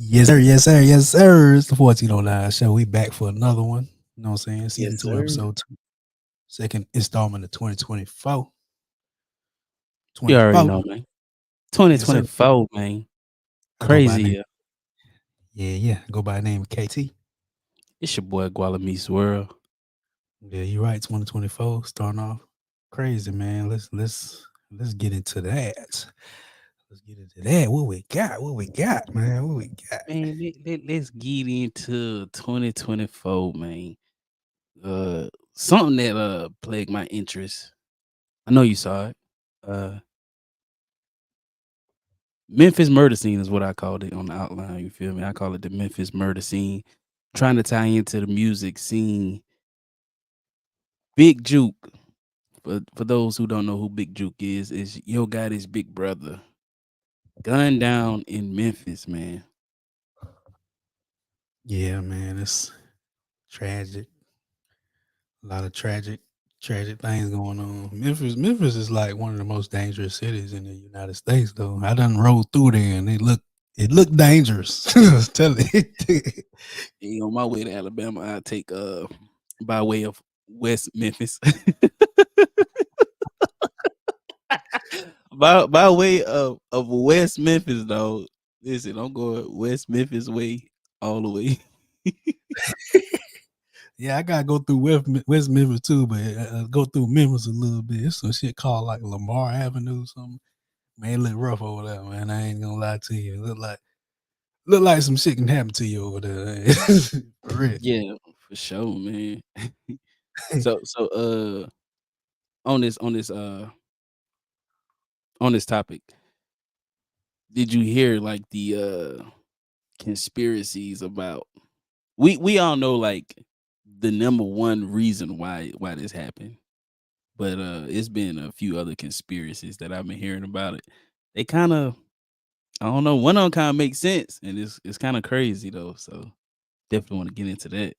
Yes, sir, yes, sir. It's the 1409 show. We back for another one. You know what I'm saying? Season Yes, 2, sir. episode 2. Second installment of 2024. You already 24. know, man. Yes, sir. 2024, man. I go by Crazy name. year. Yeah. I go by name of KT. It's your boy Gualamise World. Yeah, you're right. 2024. Starting off crazy, man. Let's get into that. Let's get into that. What we got? What we got, man? What we got? Man, let's get into 2024, man. Something that plagued my interest. I know you saw it. Uh Memphis murder scene is what I called it on the outline. You feel me? I call it the Memphis murder scene. Trying to tie into the music scene. Big Juke. For those who don't know who Big Juke is Yo Gotti's big brother. Gunned down in Memphis, man. Yeah, man. It's tragic. A lot of tragic things going on. Memphis is like one of the most dangerous cities in the United States, though. I done rode through there and it looked dangerous. Tell it. On my way to Alabama, I take by way of West Memphis. by way of West Memphis, though. Listen, I'm going West Memphis way all the way. Yeah, I gotta go through West Memphis too, but go through Memphis a little bit. It's some shit called like Lamar Avenue, or something. Man, it look rough over there, man. I ain't gonna lie to you. It look like some shit can happen to you over there. For real. Yeah, for sure, man. So on this topic, did you hear like the conspiracies about we all know like the number one reason why this happened. But it's been a few other conspiracies that I've been hearing about it. They kind of I don't know, one of them kind of makes sense and it's kind of crazy though. So definitely want to get into that.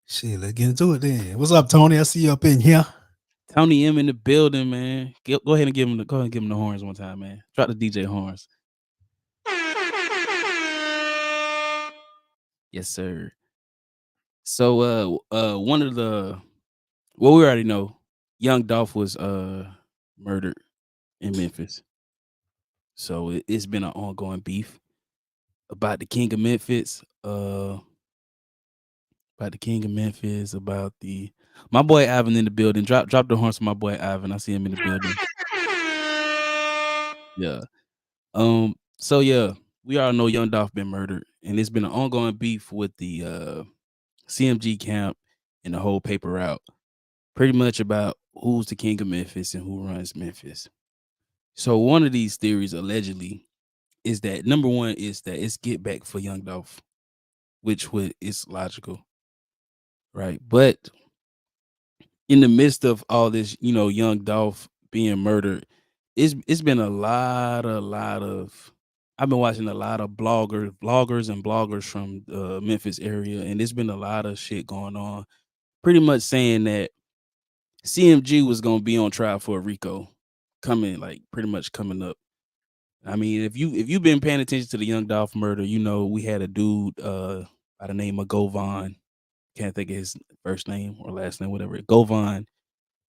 Shit, let's get into it then. What's up, Tony? I see you up in here. Tony M in the building, man. Go ahead and give him the horns one time, man. Drop the DJ horns. Yes, sir. So one of the well, we already know Young Dolph was murdered in Memphis. So it's been an ongoing beef about the King of Memphis. About the King of Memphis, about the my boy Ivan in the building. Drop the horns for my boy Ivan. I see him in the building. Yeah. So yeah, we all know Young Dolph been murdered, and it's been an ongoing beef with the CMG camp and the whole paper route. Pretty much about who's the king of Memphis and who runs Memphis. So one of these theories allegedly is that number one is that it's get back for Young Dolph, which would is logical, right? But in the midst of all this, young Dolph being murdered, it's been a lot of I've been watching a lot of bloggers from the Memphis area, and there's been a lot of shit going on, pretty much saying that CMG was gonna be on trial for a RICO coming, like pretty much coming up. I mean, if you've been paying attention to the Young Dolph murder, we had a dude by the name of Govan. Can't think of his first name or last name, whatever. Govan.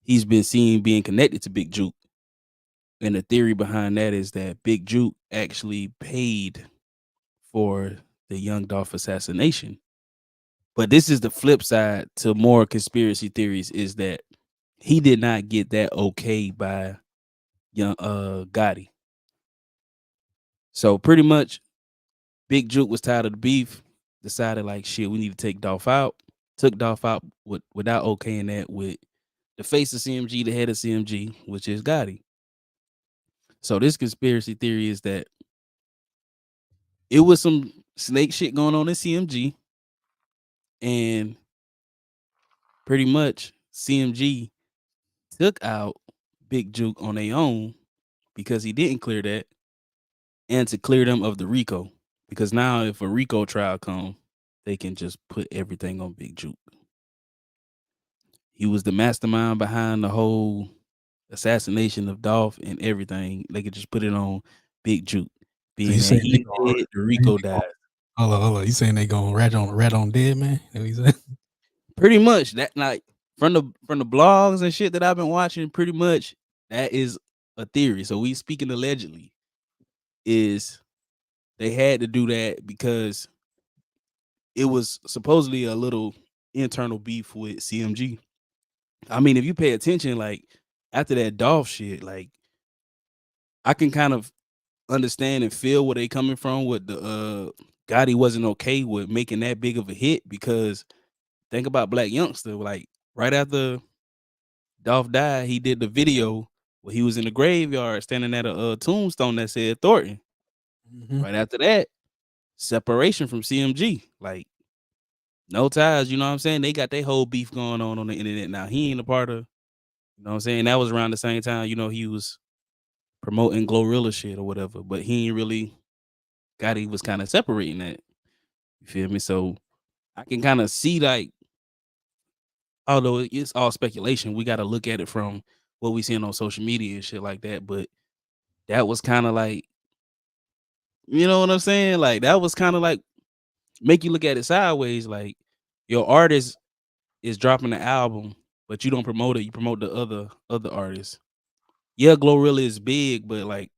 He's been seen being connected to Big Juke. And the theory behind that is that Big Juke actually paid for the Young Dolph assassination. But this is the flip side to more conspiracy theories is that he did not get that okay by young Gotti. So pretty much Big Juke was tired of the beef, decided like shit, we need to take Dolph out. Took Dolph out without okaying that with the face of CMG, the head of CMG, which is Gotti. So this conspiracy theory is that it was some snake shit going on in CMG, and pretty much CMG took out Big Juke on their own because he didn't clear that, and to clear them of the RICO. Because now if a RICO trial come, they can just put everything on Big Juke. He was the mastermind behind the whole assassination of Dolph and everything. They could just put it on Big Juke. So you Being that saying he's dead, the they RICO died. hold on. You saying they gonna rat on dead man? That what you saying? Pretty much that, like, from the blogs and shit that I've been watching, pretty much that is a theory. So we speaking allegedly is they had to do that because it was supposedly a little internal beef with CMG. I mean, if you pay attention, like after that Dolph shit, like I can kind of understand and feel where they coming from with the Gotti wasn't okay with making that big of a hit because think about Black Youngster, like right after Dolph died, he did the video where he was in the graveyard standing at a tombstone that said Thornton. Mhm. Right after that, separation from CMG. Like no ties, you know what I'm saying? They got their whole beef going on the internet now. He ain't a part of, you know what I'm saying? That was around the same time, you know, he was promoting Glorilla shit or whatever, but he ain't really got he was kind of separating that. You feel me? So I can kind of see like, although it's all speculation, we got to look at it from what we seeing on social media and shit like that. But that was kind of like, you know what I'm saying? Like that was kind of like make you look at it sideways. Like your artist is dropping the album, but you don't promote it. You promote the other artists. Yeah, Glorilla is big, but like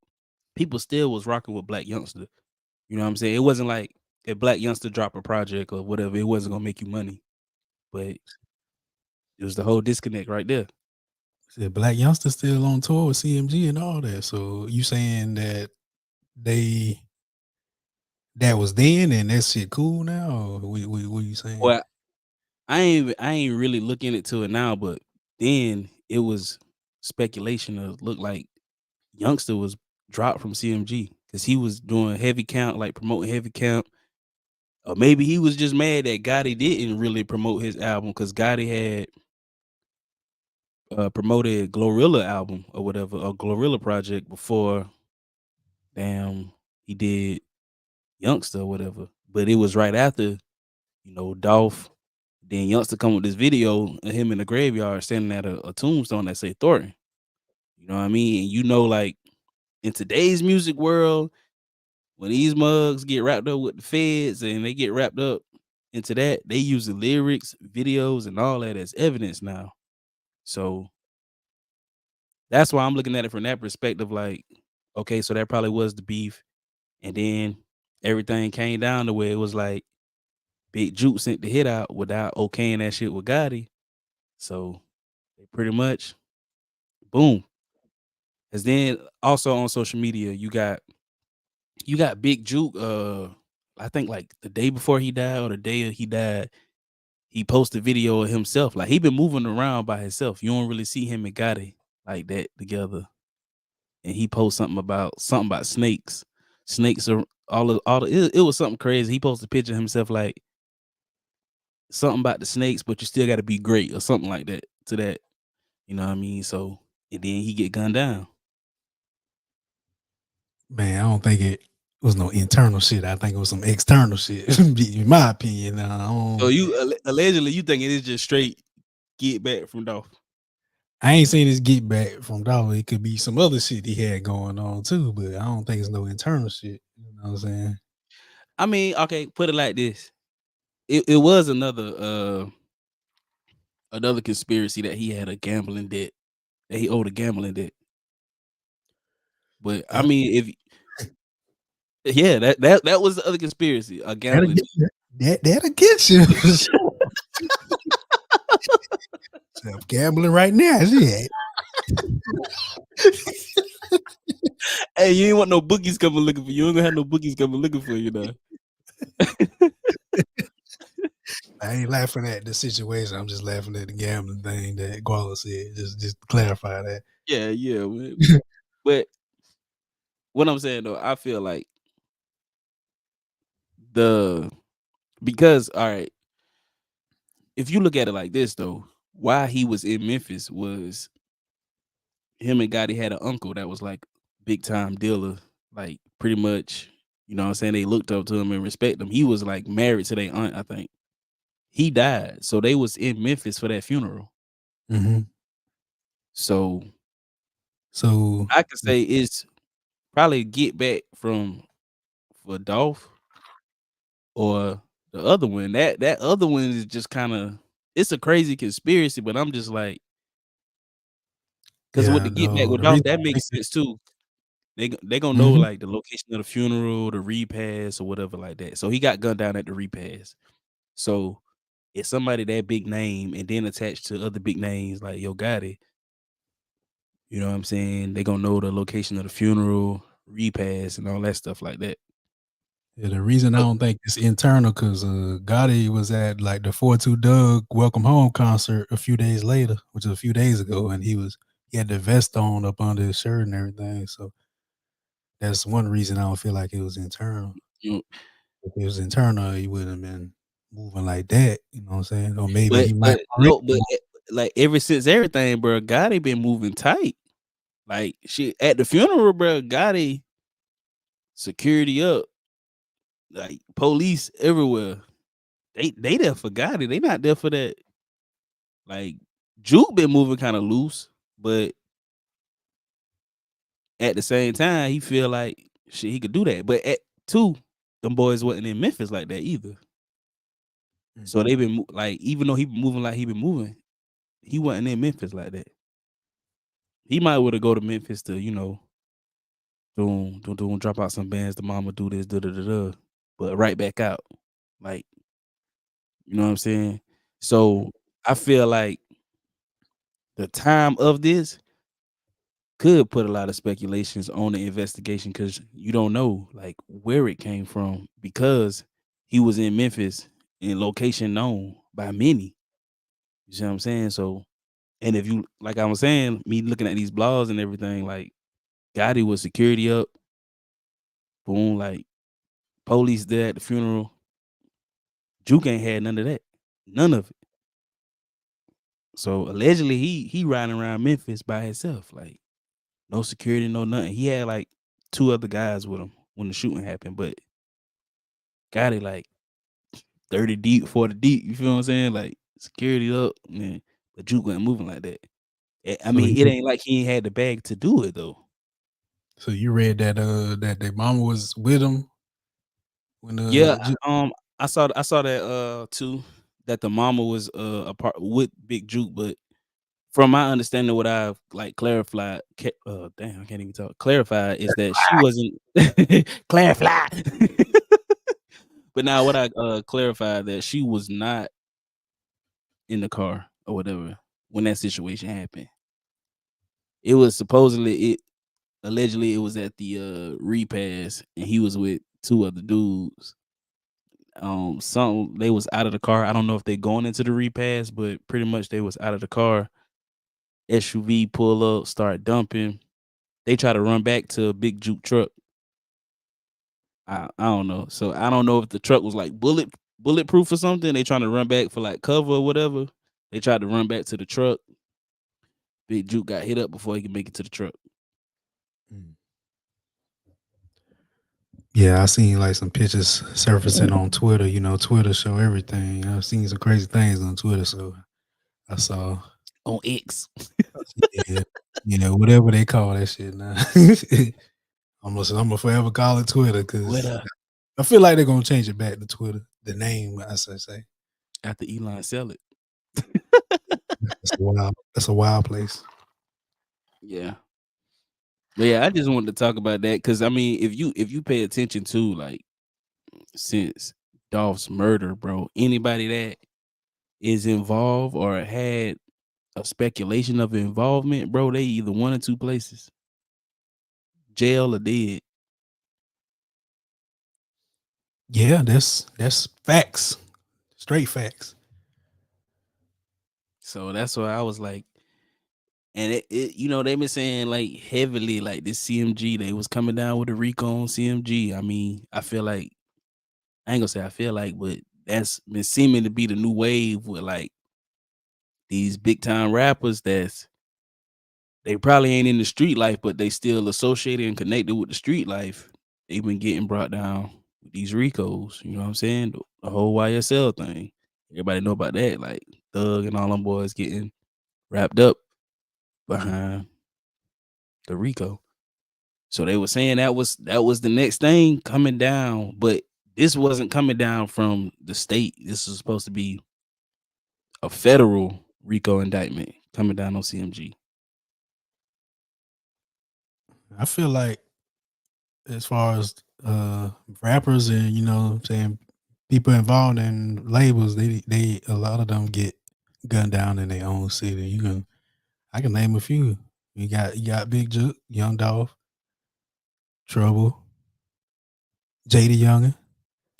people still was rocking with Black Youngster. You know what I'm saying? It wasn't like if Black Youngster drop a project or whatever, it wasn't gonna make you money. But it was the whole disconnect right there. Said Black Youngster still on tour with CMG and all that. So you saying that they that was then and that shit cool now? Or what you saying? Well, I ain't really looking into it now, but then it was speculation to look like Youngster was dropped from CMG because he was doing heavy count, like promoting heavy count. Or maybe he was just mad that Gotti didn't really promote his album because Gotti had promoted Glorilla album or whatever, or Glorilla project before damn he did Youngster or whatever. But it was right after, you know, Dolph. Then Youngster come with this video of him in the graveyard standing at a tombstone that say Thornton. You know what I mean? And you know, like in today's music world, when these mugs get wrapped up with the feds and they get wrapped up into that, they use the lyrics, videos, and all that as evidence now. So that's why I'm looking at it from that perspective. Like, okay, so that probably was the beef, and then everything came down to where it was like Big Juke sent the hit out without okaying that shit with Gotti. So they pretty much boom. Cause then also on social media, you got Big Juke. I think like the day before he died or the day he died, he posted video of himself. Like he been moving around by himself. You don't really see him and Gotti like that together. And he posted something about snakes. Snakes are all the it was something crazy. He posted a picture of himself like something about the snakes, but you still gotta be great or something like that to that. You know what I mean? So and then he get gunned down. Man, I don't think it was no internal shit. I think it was some external shit. In my opinion, So you allegedly you think it is just straight get back from Dolph. I ain't seen this get back from Dollar. It could be some other shit he had going on too, but I don't think it's no internal shit. You know what I'm saying? I mean, okay, put it like this. It was another conspiracy that he had a gambling debt, that he owed a gambling debt. But I Uh, mean, if yeah, that was the other conspiracy, a that'll gambling get debt. you. That'll get you. Self gambling right now. Shit. Hey, you ain't want no bookies coming looking for you. You ain't gonna have no bookies coming looking for you now. I ain't laughing at the situation. I'm just laughing at the gambling thing that Guala said. Just to clarify that. Yeah, yeah. But what I'm saying though, I feel like the because all right, if you look at it like this though, why he was in Memphis was him and Gotti had an uncle that was like big time dealer, like pretty much, you know what I'm saying? They looked up to him and respect him. He was like married to their aunt, I think. He died. So they was in Memphis for that funeral. Hmm. So So I could say it's probably get back from for Dolph. or the other one. That other one is just kind of, it's a crazy conspiracy, but I'm just like, because with Yeah, the get back with the Dolph, reason that I think makes it sense too. They gonna know mhm. like the location of the funeral, the repass, or whatever like that. So he got gunned down at the repass. So it's somebody that big name, and then attached to other big names like Yo Gotti. You know what I'm saying? They gonna know the location of the funeral, repass, and all that stuff like that. Yeah, the reason I So don't think it's internal because Gotti was at like the 4-2 Doug Welcome Home concert a few days later, which was a few days ago, and he had the vest on up under his shirt and everything. So that's one reason I don't feel like it was internal. you know, If it was internal, he wouldn't have been moving like that. You know what I'm saying? Or maybe but he might but already. no, but like ever since everything, bro, Gotti been moving tight. Like shit at the funeral, bro, Gotti security up, like police everywhere. They there for Gotti. They not there for that. Like Juke been moving kind of loose, but at the same time, he feel like shit he could do that. But at two, them boys wasn't in Memphis like that either. Mm. So they been like, even though he been moving like he been moving, he wasn't in Memphis like that. He might would have go to Memphis to, doom, drop out some bands. The mama do this, da da da da, but right back out, like you know what I'm saying. Mm. So I feel like the time of this could put a lot of speculations on the investigation because you don't know like where it came from because he was in Memphis in location known by many. You see what I'm saying? So, and if you like I was saying, me looking at these blogs and everything, like Gotti was security up, boom, like police there at the funeral. Juke ain't had none of that, none of it. So allegedly, he riding around Memphis by himself, like no security, no nothing. He had like two other guys with him when the shooting happened, but Gotti like 30 deep, 40 deep. You feel what I'm saying? Like security up, man. But Juke wasn't moving like that. I So mean, it you ain't like he ain't had the bag to do it though. so you read that that their mama was with him when Yeah, I saw that too. That the mama was a part with Big Juke, but from my understanding, what I've like clarified, damn, I can't even talk. Clarified is that she wasn't clarify. But now, what I clarified that she was not in the car or whatever when that situation happened. It was supposedly it allegedly it was at the repass and he was with two other dudes. Some they was out of the car. I don't know if they going into the repass, but pretty much they was out of the car. SUV pull up, start dumping. They try to run back to a big juke truck. I don't know. So I don't know if the truck was like bulletproof or something. They trying to run back for like cover or whatever. They tried to run back to the truck. Big Juke got hit up before he could make it to the truck. mm. Yeah, I seen like some pictures surfacing on Twitter. You know, Twitter show everything. I've seen some crazy things on Twitter, so I saw. On X. Yeah, yeah, whatever they call that shit now. I'm gonna forever call it Twitter What because I feel like they're gonna change it back to Twitter. The name, I should say. after Elon sell it. That's a wild place. Yeah. But yeah, I just wanted to talk about that because I mean, if you pay attention to like since Dolph's murder, bro, anybody that is involved or had a speculation of involvement, bro, they either one or two places, jail or dead. Yeah, that's facts. Straight facts. So that's why I was like, and they've been saying like heavily like this CMG, they was coming down with a Rico on CMG. I mean, I feel like I ain't gonna say I feel like, but that's been seeming to be the new wave with like these big time rappers that's they probably ain't in the street life, but they still associated and connected with the street life. They've been getting brought down with these Ricos. You know what I'm saying? The whole YSL thing. Everybody know about that. Like Thug and all them boys getting wrapped up behind the Rico. So they were saying that was the next thing coming down, but this wasn't coming down from the state. This was supposed to be a federal RICO indictment coming down on CMG. I feel like as far as rappers and what I'm saying people involved in labels, they a lot of them get gunned down in their own city. I can name a few. You got Big Juke, Young Dolph, Trouble, JD Youngin.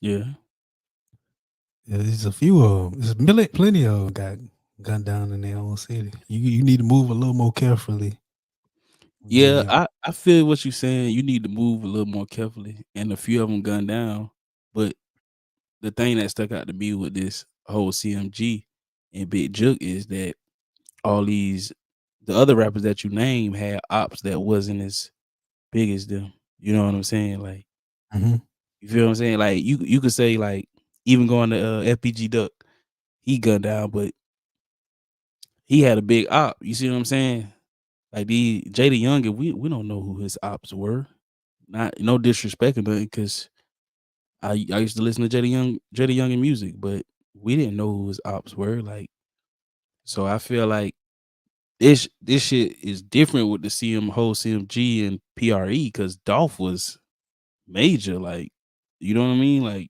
Yeah. Yeah, there's a few of them. Plenty of them got gunned down in their own city. You need to move a little more carefully when you're Yeah, young. I feel what you're saying. You need to move a little more carefully, and a few of them gunned down. But the thing that stuck out to me with this whole CMG and Big Jook is that all the other rappers that you name had ops that wasn't as big as them. You know what I'm saying? Like, Hmm. you feel what I'm saying? Like, you could say, like, even going to FPG Duck, he gunned down, but he had a big op. You see what I'm saying? Like, the Jada Youngin, we don't know who his ops were. Not no disrespect or nothing, because I used to listen to Jada Youngin music, but we didn't know who his ops were. Like, so I feel like this shit is different with the whole CMG and PRE, because Dolph was major. Like, you know what I mean? Like,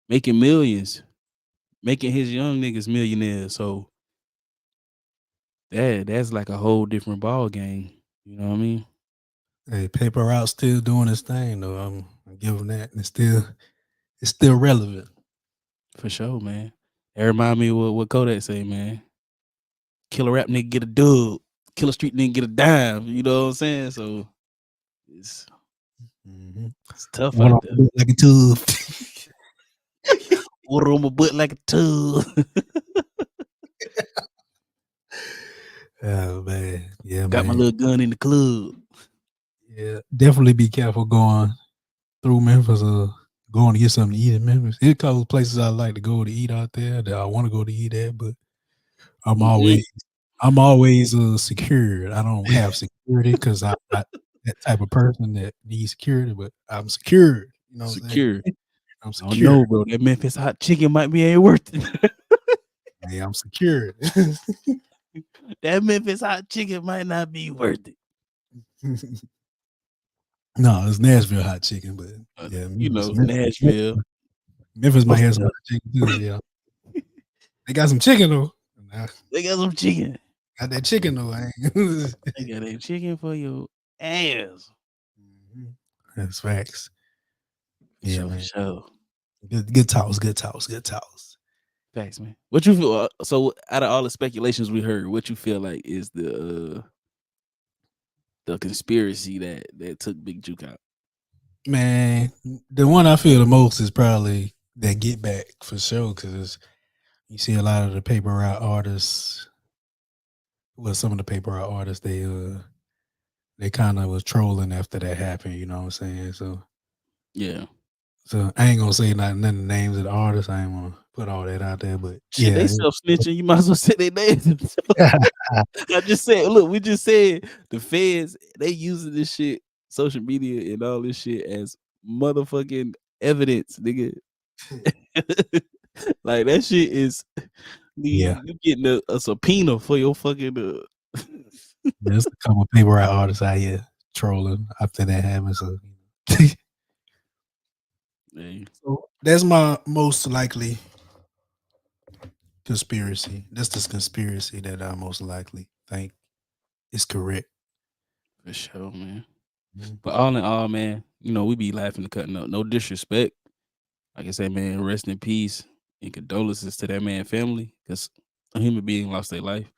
making millions, making his young niggas millionaires. So that's like a whole different ball game. You know what I mean? Hey, Paper Route still doing his thing though. I'm giving that. It's still relevant. For sure, man. That remind me of what Kodak say, man. Killer rap nigga get a dub. Killer street nigga get a dime. You know what I'm saying? So it's Hmm. it's tough What out I'm there. doing like a tube. Water on my butt like a tub. Oh man, yeah, Got my man, little gun in the club. yeah. Definitely be careful going through Memphis or going to get something to eat in Memphis. There's a couple of places I like to go to eat out there that I want to go to eat at, but I'm Mhm. always I'm always secured. I don't have security because I'm not that type of person that needs security, but I'm secured. You know what I'm saying? Secure. I'm I don't know, secured. bro. That Memphis hot chicken might be ain't worth it. Hey, I'm secured. That Memphis hot chicken might not be worth it. No, it's Nashville hot chicken, but yeah, You Memphis, know, Memphis, Nashville. Memphis might Fuck have it some up. hot chicken too. Yeah, they got some chicken though. Nah, They got some chicken. got that chicken though. I ain't. They got that chicken for your ass. Mhm. That's facts. For Yeah, sure, for man. sure. Good talks. Good talks. Good talks. Facts, man. What you feel? So, out of all the speculations we heard, what you feel like is the conspiracy that took Big Juke out? Man, the one I feel the most is probably that Get Back for sure because you see a lot of the paper route artists. Well, some of the paper route artists they kind of was trolling after that happened. You know what I'm saying? Yeah. So I ain't gonna say none of the names of the artists. I ain't gonna put all that out there, but Shit, they yeah. self snitching. You might as well say their names. I just said, look, we just said the feds, they using this shit, social media and all this shit as motherfucking evidence, nigga. Like, that shit is Yeah, you getting a subpoena for your fucking there's a couple of paper route artists out here trolling after that happened. So, Hey, so that's my most likely conspiracy. That's the conspiracy that I most likely think is correct. for sure, man. Mhm. But all in all, man, we be laughing and cutting up. No disrespect. Like I said, man, rest in peace and condolences to that man family, because a human being lost their life.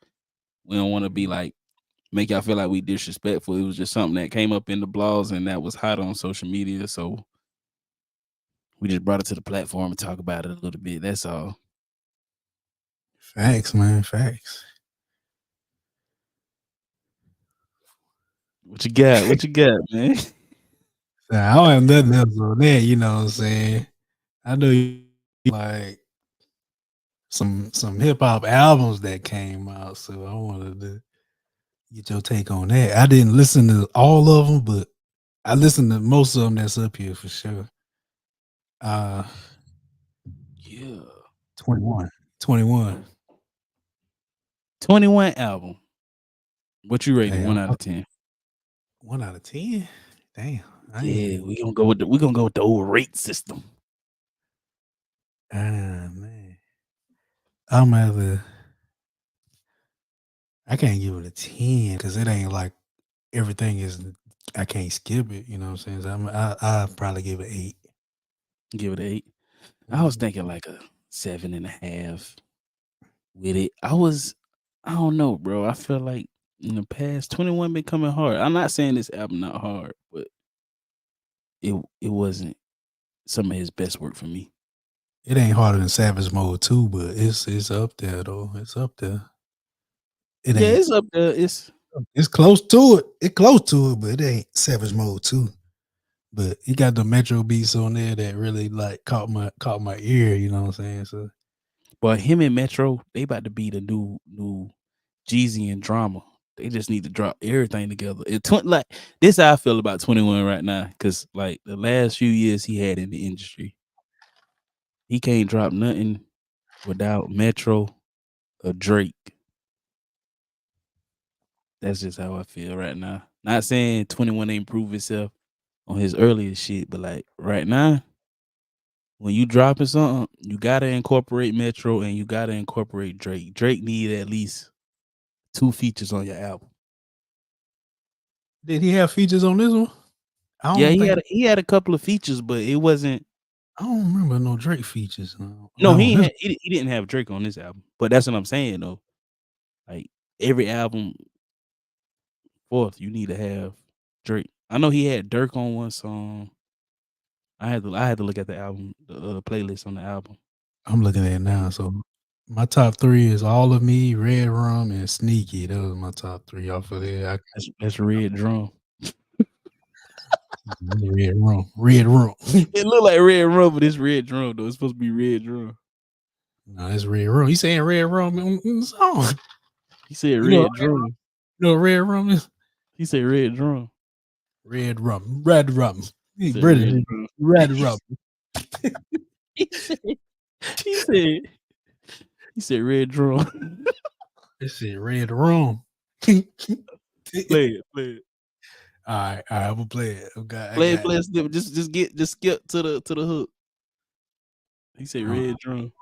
We don't want to be like make y'all feel like we disrespectful. It was just something that came up in the blogs and that was hot on social media. So we just brought it to the platform and talk about it a little bit. That's all. Facts, man. Facts. What you got? What you got, man? I don't have nothing else on that. You know what I'm saying? I know you like some hip hop albums that came out, so I wanted to get your take on that. I didn't listen to all of them, but I listened to most of them that's up here for sure. Uh, Yeah. 21. 21. 21 album. What you rating? Damn. 1 out of 10. 1 out of 10? Damn. I Yeah, ain't. we gonna go with the old rate system. Ah, man. I'm either. I can't give it a 10 because it ain't like everything is. I can't skip it. You know what I'm saying? So I'll probably give it 8. Give it an 8. I was Mhm. thinking like a 7.5 with it. I don't know, bro. I feel like in the past 21 been coming hard. I'm not saying this album not hard, but it wasn't some of his best work for me. It ain't harder than Savage Mode 2, but it's up there though. It's up there. It Yeah, ain't. it's up there. It's close to it. It close to it, but it ain't Savage Mode 2. But he got the Metro beats on there that really like caught my ear. You know what I'm saying? So But him and Metro, they about to be the new Jeezy and Drama. They just need to drop everything together. Like this, how I feel about 21 right now, because like the last few years he had in the industry, he can't drop nothing without Metro or Drake. That's just how I feel right now. Not saying 21 ain't prove itself on his earlier shit, but like right now, when you dropping something, you gotta incorporate Metro and you gotta incorporate Drake. Drake need at least 2 features on your album. did he have features on this one? I Yeah, don't think. he had a couple of features, but it wasn't. I don't remember no Drake features. No, No, not on this. he didn't have Drake on this album. But that's what I'm saying though. Like every album fourth, you need to have Drake. I know he had Dirk on one song. I had to look at the album, the playlist on the album. I'm looking at it now. So my top 3 is All of Me, Red Rum, and Sneaky. Those are my top 3 off of there. That's Red Drum. Red Rum, Red Rum. It look like Red Rum, but it's Red Drum though. It's supposed to be Red Drum. No, it's Red Rum. You saying Red Rum in the song? He said You know, Red Drum. you know what Red Rum is? He said Red Drum. Red Rum, Red Rum. He He said Red British. Drum. Red Rum. he said he said he said Red Drum. This shit Red Rum. All Play it. right, I'm gonna play it. I Play it, got. play it. Just skip to the hook. He said Hold Red Drum.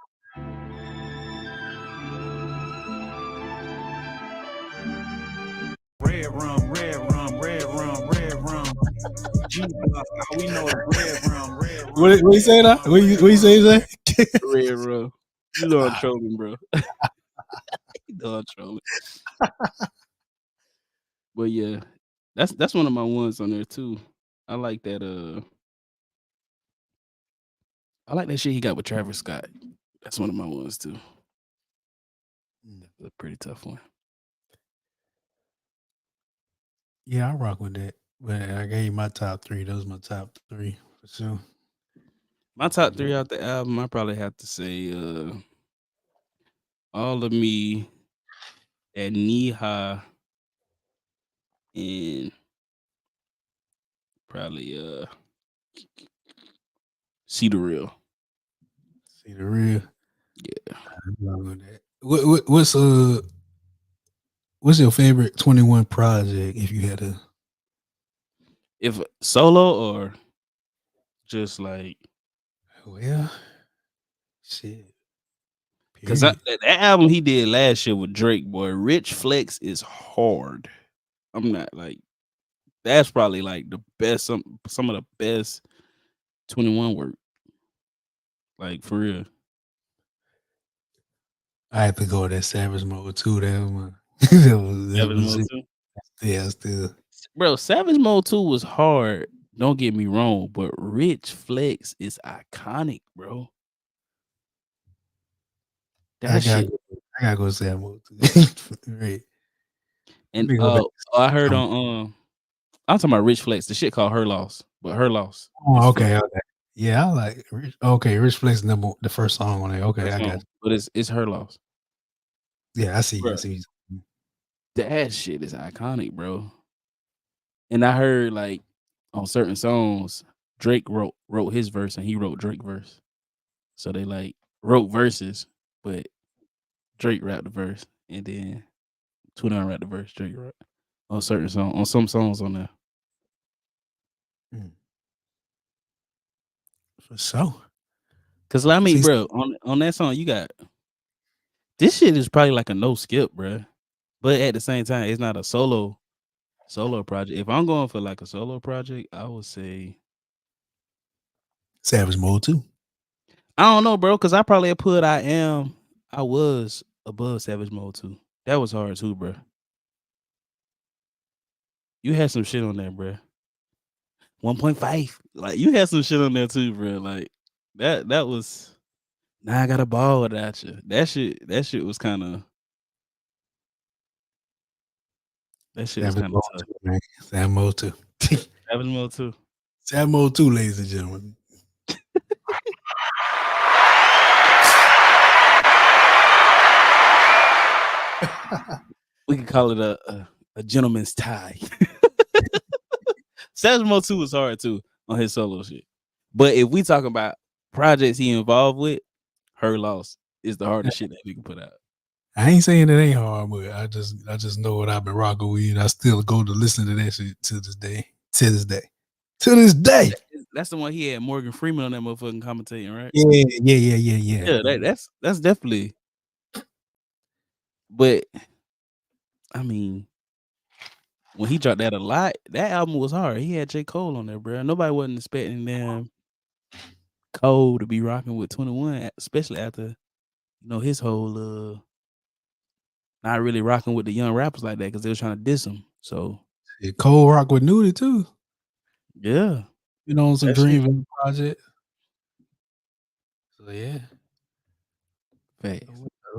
Red rum, red rum, red rum, red rum. G Block, all we know is red rum, red rum. What you say that? What you say that? Red Rum. You know I'm trolling, bro. You know I'm trolling. But yeah, that's one of my ones on there too. I like that. I like that shit he got with Travis Scott. That's one of my ones too. That's a pretty tough one. Yeah, I rock with that. But I gave you my top 3. Those my top 3 for sure. My top 3 out the album, I probably have to say All of Me, at Knee High, and probably See the Real. See the real. Yeah. I rock with that. What's your favorite 21 project if you had to? If solo or just like, Well, shit. cause Period. that album he did last year with Drake, boy, Rich Flex is hard. I'm not like, that's probably like the best, some of the best 21 work. Like for real. I had to go with that Savage Mode too. That was my, that Savage was Mode it. 2. Yeah, still. Bro, Savage Mode 2 was hard. Don't get me wrong, but Rich Flex is iconic, bro. I That gotta shit. go. I gotta go Savage Mode too. Right. Let And me go back. I heard on I'm talking about Rich Flex, the shit called Her Loss. But Her Loss is Oh, fire. okay, okay. Yeah, I like Rich. Okay, Rich Flex the first song on there. Okay, First I got song. you. But it's Her Loss. Yeah, I see. I Bro, see. that shit is iconic, bro. And I heard like on certain songs, Drake wrote his verse and he wrote Drake verse. So they like wrote verses, but Drake rapped the verse, and then 29 rapped the verse. Drake rapped on certain song on some songs on there. Mm, for sure. Cause I mean, See, bro, on that song you got this shit is probably like a no skip, bro. But at the same time, it's not a solo project. If I'm going for like a solo project, I would say Savage Mode too. I don't know, bro, because I probably put I was above Savage Mode too. That was hard too, bro. You had some shit on there, bro. 1.5. Like you had some shit on there too, bro. Like that was now I got a ball without you. That shit was kind of that shit was Savage kind of Mode tough. too, man. Savage Mode too. Savage Mode too. Savage Mode too, ladies and gentlemen. We could call it a gentleman's tie. Savage Mode 2 was hard too on his solo shit. But if we talk about projects he involved with, Her Loss is the hardest shit that we can put out. I ain't saying it ain't hard, but I just know what I've been rocking with. I still go to listen to that shit to this day. To this day. To this day. That's the one he had Morgan Freeman on that motherfucking commentating, right? Yeah. Yeah, that's definitely. But I mean, when he dropped that a lot, that album was hard. He had J. Cole on there, bro. Nobody wasn't expecting them Cole to be rocking with 21, especially after his whole not really rocking with the young rappers like that because they was trying to diss him. So Yeah, Cole rock with Nudie too. yeah, On some that shit Dreamville project. So yeah. facts.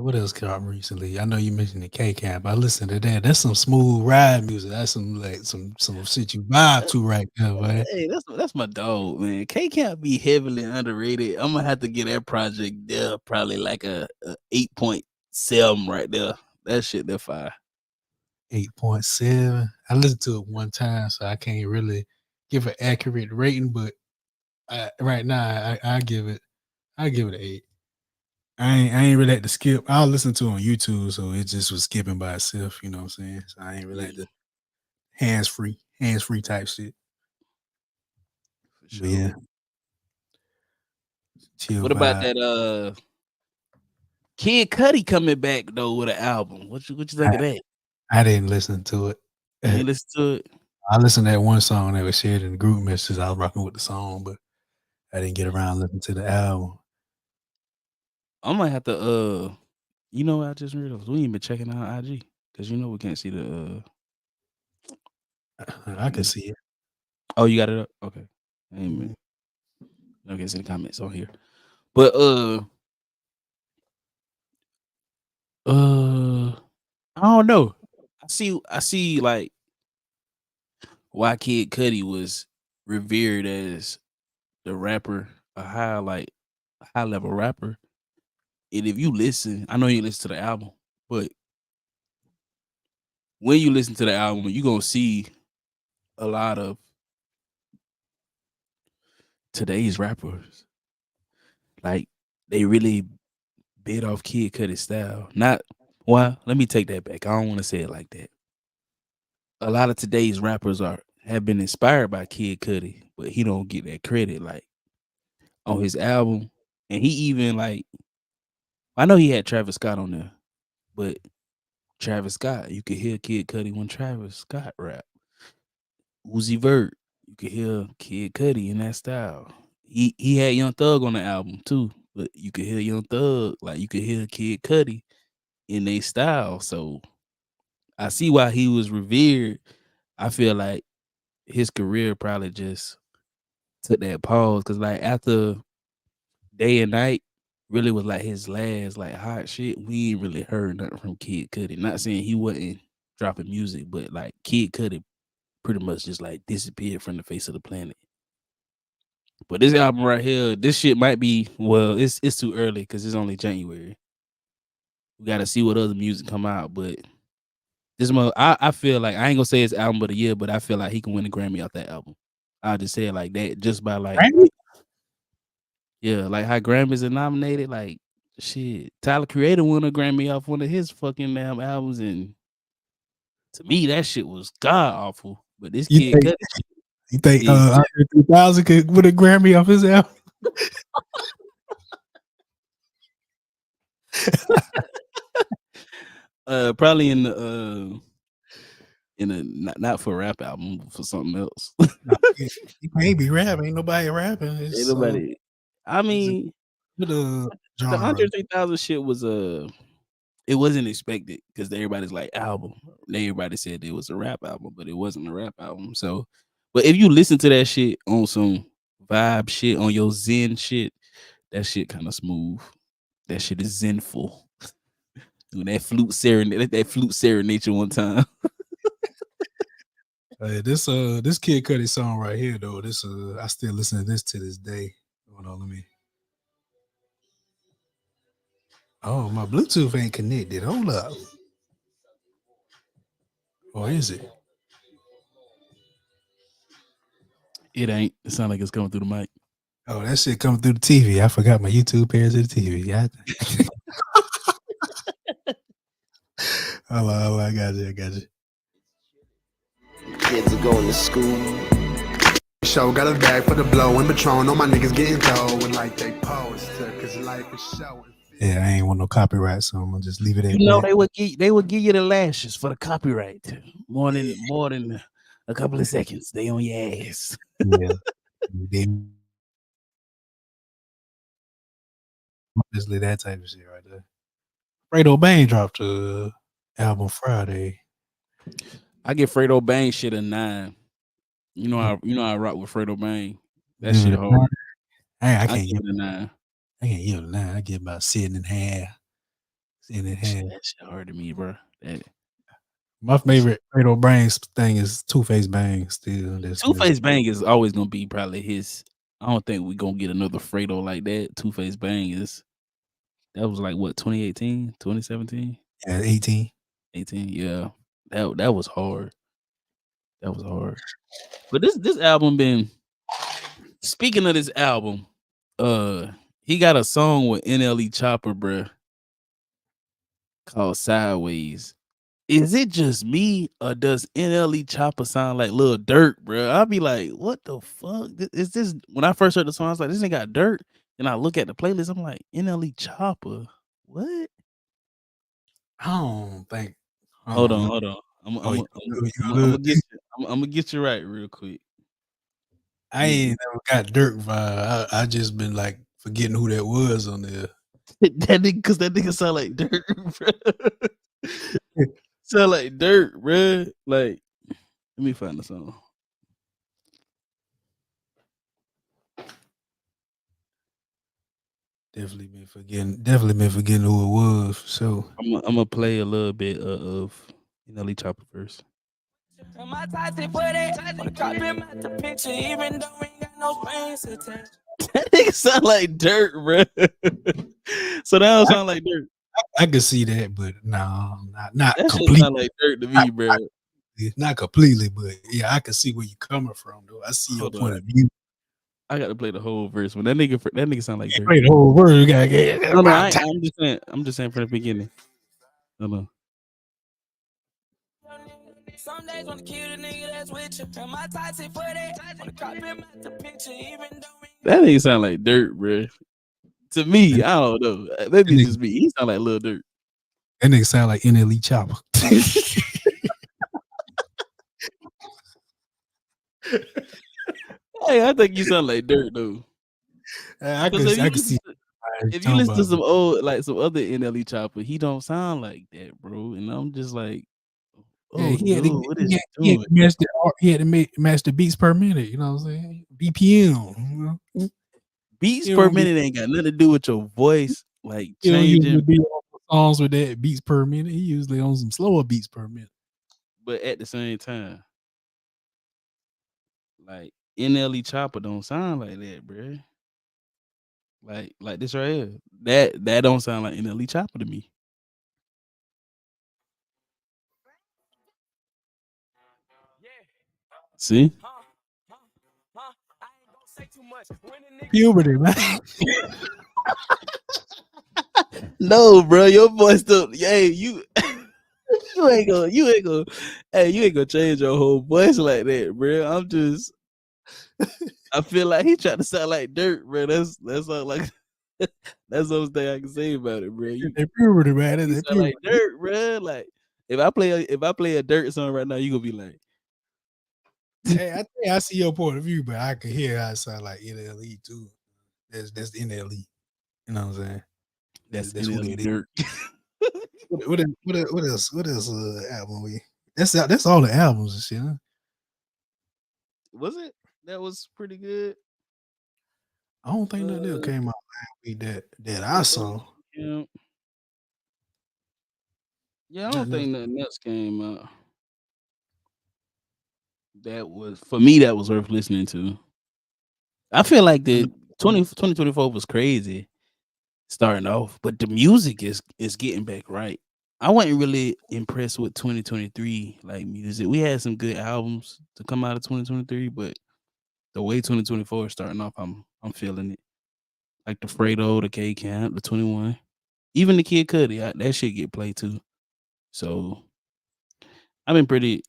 What else came out recently? I know you mentioned the K Camp. I listened to that. That's some smooth ride music. That's some like some shit you vibe to right there, man. Hey, that's my dog, man. K can't be heavily underrated. I'm gonna have to get that project there, probably like a 8.7 right there. That shit, that fire. 8.7. I listened to it one time, so I can't really give an accurate rating, but right now I give it an 8. I ain't really like to skip. I'll listen to it on YouTube, so it just was skipping by itself, you know what I'm saying? So I ain't really like Yeah, the hands free type shit. for But yeah, sure. chill What about vibe. that Kid Cudi coming back though with an album? What you think of that? I didn't listen to it. You listen to it? I listened to that one song that was shared in the group messages. I was rocking with the song, but I didn't get around to listening to the album. I might have to you know what I just realized? We ain't been checking out IG because we can't see the I can see it. oh, you got it up? Okay. Mhm. Amen. I can see the comments on here. But I don't know. I see like why Kid Cudi was revered as the rapper, a high level rapper. And if you listen, I know you listen to the album, but when you listen to the album, you're gonna see a lot of today's rappers. Like they really bit off Kid Cudi's style. Not well, let me take that back. I don't want to say it like that. A lot of today's rappers have been inspired by Kid Cudi, but he don't get that credit like on his album. And he even like I know he had Travis Scott on there, but Travis Scott, you could hear Kid Cudi when Travis Scott rap. Uzi Vert, you could hear Kid Cudi in that style. He had Young Thug on the album too, but you could hear Young Thug like you could hear Kid Cudi in their style. So I see why he was revered. I feel like his career probably just took that pause because like after Day and Night really was like his last like hot shit. We ain't really heard nothing from Kid Cudi. Not saying he wasn't dropping music, but like Kid Cudi pretty much just like disappeared from the face of the planet. But this album right here, this shit might be it's too early because it's only January. We gotta see what other music come out, but I feel like I ain't gonna say it's album of the year, but I feel like he can win a Grammy off that album. I just say it like that, just by like, Grammy? yeah, like how Grammys are nominated. Like shit, Tyler Creator won a Grammy off one of his fucking damn albums, and to me that shit was god awful. But this You kid think cut you think it. Andre 3000 could win a Grammy off his album? Probably in a not for a rap album, for something else. No, he can't be rapping. Ain't nobody rapping. Ain't It's nobody. I it's a mean, good the genre. Andre 3000 shit was it wasn't expected because everybody's like album. Everybody said it was a rap album, but it wasn't a rap album. So, but if you listen to that shit on some vibe shit, on your Zen shit, that shit kind of smooth. That shit is zenful. Doing that flute serenade, that flute serenade you one time. This Kid Cudi song right here though. This I still listen to this to this day. Hold on, let me. Oh, my Bluetooth ain't connected. Hold up. Or is it? It ain't. It sound like it's coming through the mic. Oh, that shit coming through the TV. I forgot my YouTube pairs to the TV. Yeah. Hold on, I got you. Kids are going to school. Show got a bag for the blow and Patron. All my niggas getting dough and like they post cause life is showing. Yeah, I ain't want no copyright, so I'm gonna just leave it at You know that. they would give you the lashes for the copyright. More than a couple of seconds. They on your ass. Yeah. Obviously that type of shit right there. Fredo Bang dropped a album Friday. I give Fredo Bang shit a 9. You know I rock with Fredo Bang. That shit hard. I I can't give give it a 9. I can't give it a 9. I give about 7.5. 7.5. That shit hard to me, bro. My favorite Fredo Bang thing is Two-Face Bang still. Two-Face Bang is always gonna be probably his. I don't think we're gonna get another Fredo like that. Two-Face Bang that was like what, 2018, 2017? Yeah, 18. 18, yeah. That was hard. That was hard. But this album been, speaking of this album, he got a song with NLE Chopper, bruh, called Sideways. Is it just me or does NLE Chopper sound like Lil Durk, bro? I'll be like, what the fuck? Is this, when I first heard the song, I was like, this ain't got Durk. And I look at the playlist, I'm like, NLE Chopper. What? I don't think. Hold on. I'm you gonna get you. I'm gonna get you right real quick. I ain't never got Dirk vibe. I just been like forgetting who that was on there. That nigga, cause that nigga sound like Dirt, bro. Sound like Dirt, bro. Like, let me find the song. Definitely been forgetting who it was. So I'm gonna play a little bit of Nelly Chopper first. That nigga sound like Dirt, bro. So that don't sound like Dirt. I could see that, but no, not That shit completely. sound like Dirt to me, bro. Not completely, but yeah, I can see where you're coming from, though. I see your Hold point on. of view. I gotta play the whole verse. When that nigga sound like Dirt. Play the whole word. You gotta get No, I'm just saying from the beginning. Hold on. Some days wanna kill the nigga that's with you. And my toxic for that. Wanna crop him out the picture, even though That nigga sound like Dirt, bro. To me, I don't know. Maybe it's just me. He sound like Lil Dirt. That nigga sound like NLE Chopper. Hey, I think you sound like Dirt though. I can see. If you listen to some old, like some other NLE Chopper, he don't sound like that, bro. And I'm just like, oh, Yeah, he had to, what is he had doing? he had to match the beats per minute. You know what I'm saying? BPM. You know? Beats per minute ain't got nothing to do with your voice, like He don't usually changing. be on songs with that beats per minute. He usually on some slower beats per minute. But at the same time, like NLE Chopper don't sound like that, bro. Like this right here. That don't sound like NLE Chopper to me. See? Puberty, man. No, bro, your voice still. Hey, you. You ain't gonna. Hey, you ain't gonna change your whole voice like that, bro. I'm just. I feel like he trying to sound like dirt, bro. That's all like. That's the only thing I can say about it, bro. You That puberty, man. you That sound like puberty. dirt, bro. Like if I play a dirt song right now, you gonna be like, Hey, I think I see your point of view, but I can hear how it sound like NLE too. That's the NLE. You know what I'm saying? that's That's who NLE that is. dirt. What else? Album we? That's all the albums and shit. Huh? Was it? That was pretty good. I don't think nothing else Uh, came out last week that I Freight saw. Camp. Yeah, I don't Nothing else. think nothing else came out. That was for me. That was worth listening to. I feel like I the know. 2024 was crazy starting off, but the music is getting back right. I wasn't really impressed with 2023 like music. We had some good albums to come out of 2023, but the way 2024 is starting off, I'm feeling it. Like the Fredo, the K Camp, the 21, even the Kid Cudi, that shit get played too. So I've been pretty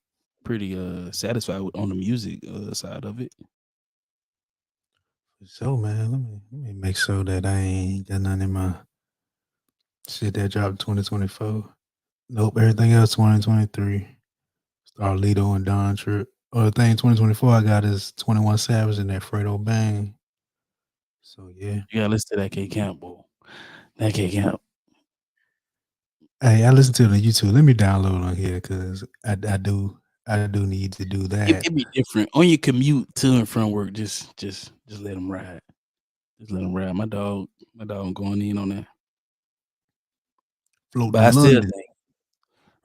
satisfied with on the music side of it. So man, let me make sure that I ain't got nothing in my shit that dropped 2024. Nope, everything else 2023. Starlito and Don Trip. Other thing 2024 I got is 21 Savage and that Fredo Bang. So yeah. You gotta listen to that K Camp, boy. That K Camp. Hey, I listen to it on YouTube. Let me download on here because I do need to do that. It be different on your commute to and from work. Just let them ride. Just let them ride. My dog going in on that. Floating But I in still London. think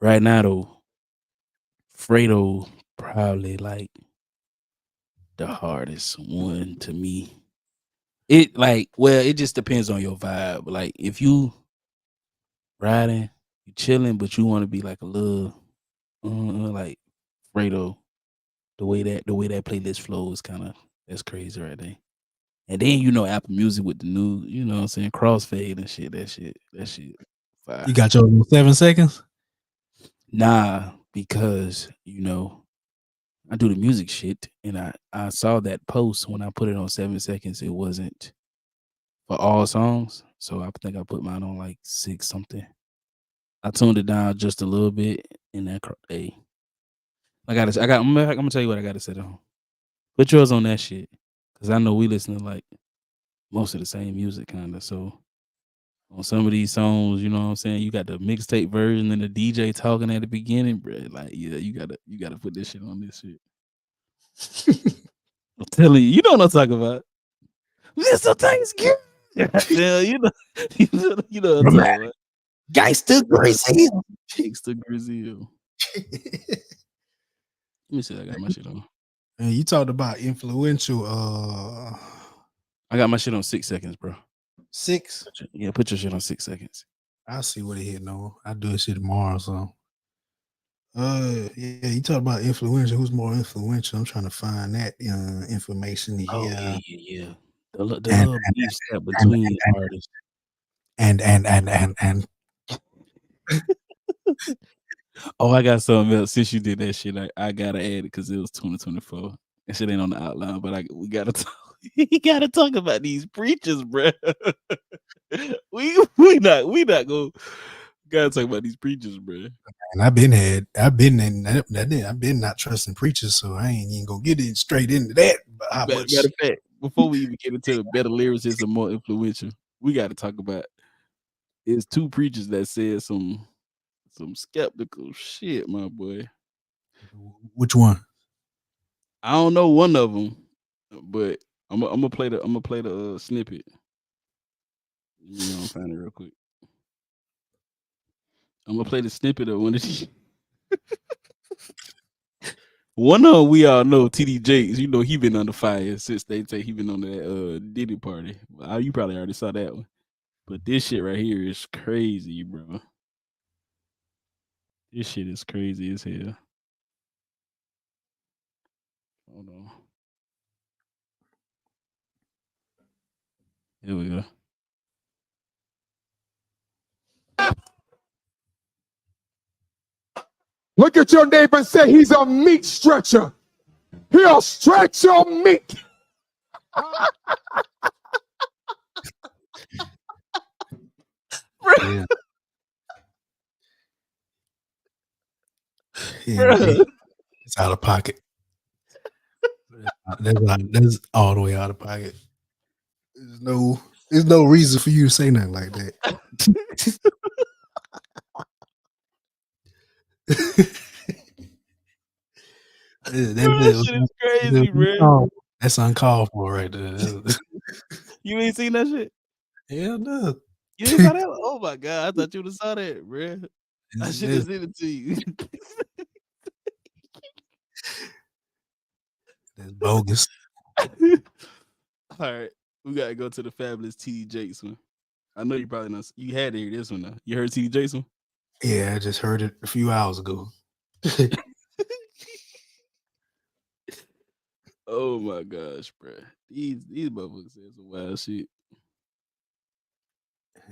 right now though, Fredo probably like the hardest one to me. It like well, it just depends on your vibe. Like if you riding, you chilling, but you want to be like a little like Fredo, the way that playlist flows kind of that's crazy right there. And then Apple Music with the new, what I'm saying, crossfade and shit. That shit fire. You got your 7 seconds? Nah, because I do the music shit, and I saw that post when I put it on 7 seconds. It wasn't for all songs, so I think I put mine on like 6 something. I tuned it down just a little bit, and hey, I'm gonna tell you what I got to set on. Put yours on that shit, cause I know we listen to like most of the same music, kind of. So on some of these songs, you know what I'm saying, you got the mixtape version and the DJ talking at the beginning, bro. Like, yeah, you gotta put this shit on this shit. I'm telling you, you know what I'm talking about. Mr. Thanksgiving. Yeah, you know what I'm talking about. Gangster Gracie. Gangsta Grizzle. Let me see. I got my shit on. And you talked about influential I got my shit on 6 seconds, bro. 6. Yeah, put your shit on 6 seconds. I'll see what it hit on. I'll do this shit tomorrow. So yeah, you talk about influential. Who's more influential? I'm trying to find that information Oh here. yeah. The And little beef step and between artists. and Oh, I got something else. Since you did that shit, I gotta add it because it was 2024. That shit ain't on the outline, but we gotta talk. We gotta talk about these preachers, bro. we not go. Gotta talk about these preachers, bro. I've been in that I've been not trusting preachers, so I ain't even gonna get it straight into that. But how Matter much of fact, before we even get into the better lyricists and more influential, we got to talk about it's 2 preachers that said some skeptical shit, my boy. which one? I don't know one of them, but I'm gonna play the snippet. I'm find it real quick. I'm gonna play the snippet of one of these. One of them we all know, TD Jakes. He been under fire since they say he been on that Diddy party. Well, you probably already saw that one. But this shit right here is crazy, bro. This shit is crazy as hell. Hold on. Here we go. Look at your neighbor and say he's a meat stretcher. He'll stretch your meat. Yeah. Yeah, Bruh. it's out of pocket. That's all the way out of pocket. There's no reason for you to say nothing like that. That shit is crazy, bro. That's uncalled for right there. You ain't seen that shit? Hell no. You ain't saw that? Oh my god, I thought you would have saw that, bro. I should have sent it to you. That's bogus. All right, we gotta go to the fabulous TD Jakes one. I know you probably know. You had to hear this one though. You heard TD Jakes one? Yeah, I just heard it a few hours ago. Oh my gosh, bro. These motherfuckers say some wild shit.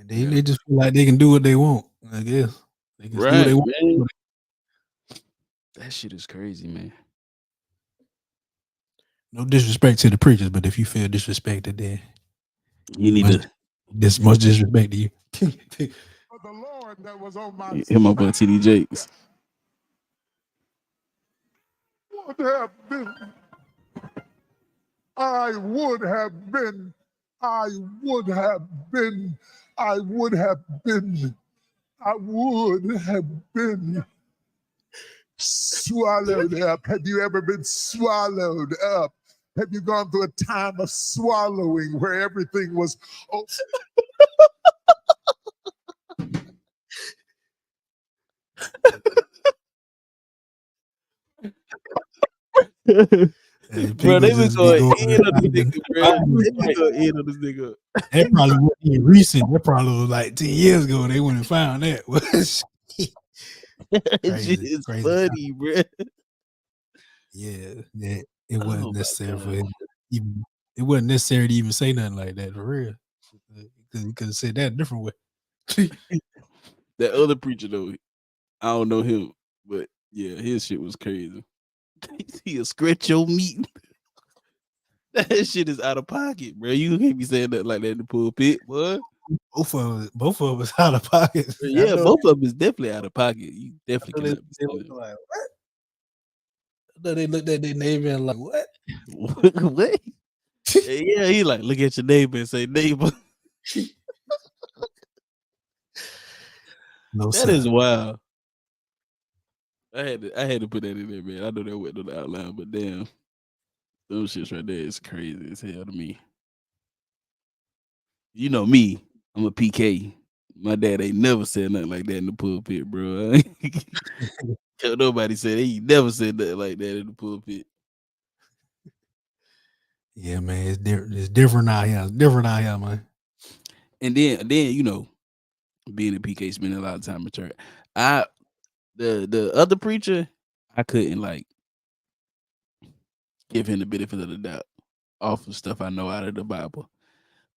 They just feel like they can do what they want. I guess they can do what they want. Man. That shit is crazy, man. No disrespect to the preachers, but if you feel disrespected, then you need to. This much disrespect to you. The Lord that was on my Hear my boy TD Jakes. would have been. I would have been. I would have been. I would have been. I would have been swallowed up. Have you ever been swallowed up? Have you gone through a time of swallowing where everything was Bro, they been going in on this nigga, bro. They been going in on this nigga. That probably wasn't recent. That probably was like 10 years ago. They went and found that. That shit is funny, bro. Yeah, it wasn't necessary for him. It wasn't necessary to even say nothing like that for real. Because he could have said that a different way. That other preacher though, I don't know him, but yeah, his shit was crazy. He'll scratch your meat. That shit is out of pocket, bro. You can't be saying that like that in the pulpit, boy. Both of us out of pocket. Yeah, both of them is definitely out of pocket. You definitely cannot be they saying look like what? I know they looked at their neighbor and like what? What? Yeah, he like look at your neighbor and say neighbor. No, that is wild. I had to put that in there, man. I know that went on the outline, but damn, those shits right there is crazy as hell to me. You know me, I'm a PK. My dad ain't never said nothing like that in the pulpit, bro. Nobody said he never said nothing like that in the pulpit. Yeah, man, it's different out here. It's different out here, man. And then you know, being a PK, spending a lot of time in church. The other preacher, I couldn't like give him the benefit of the doubt off of stuff I know out of the Bible.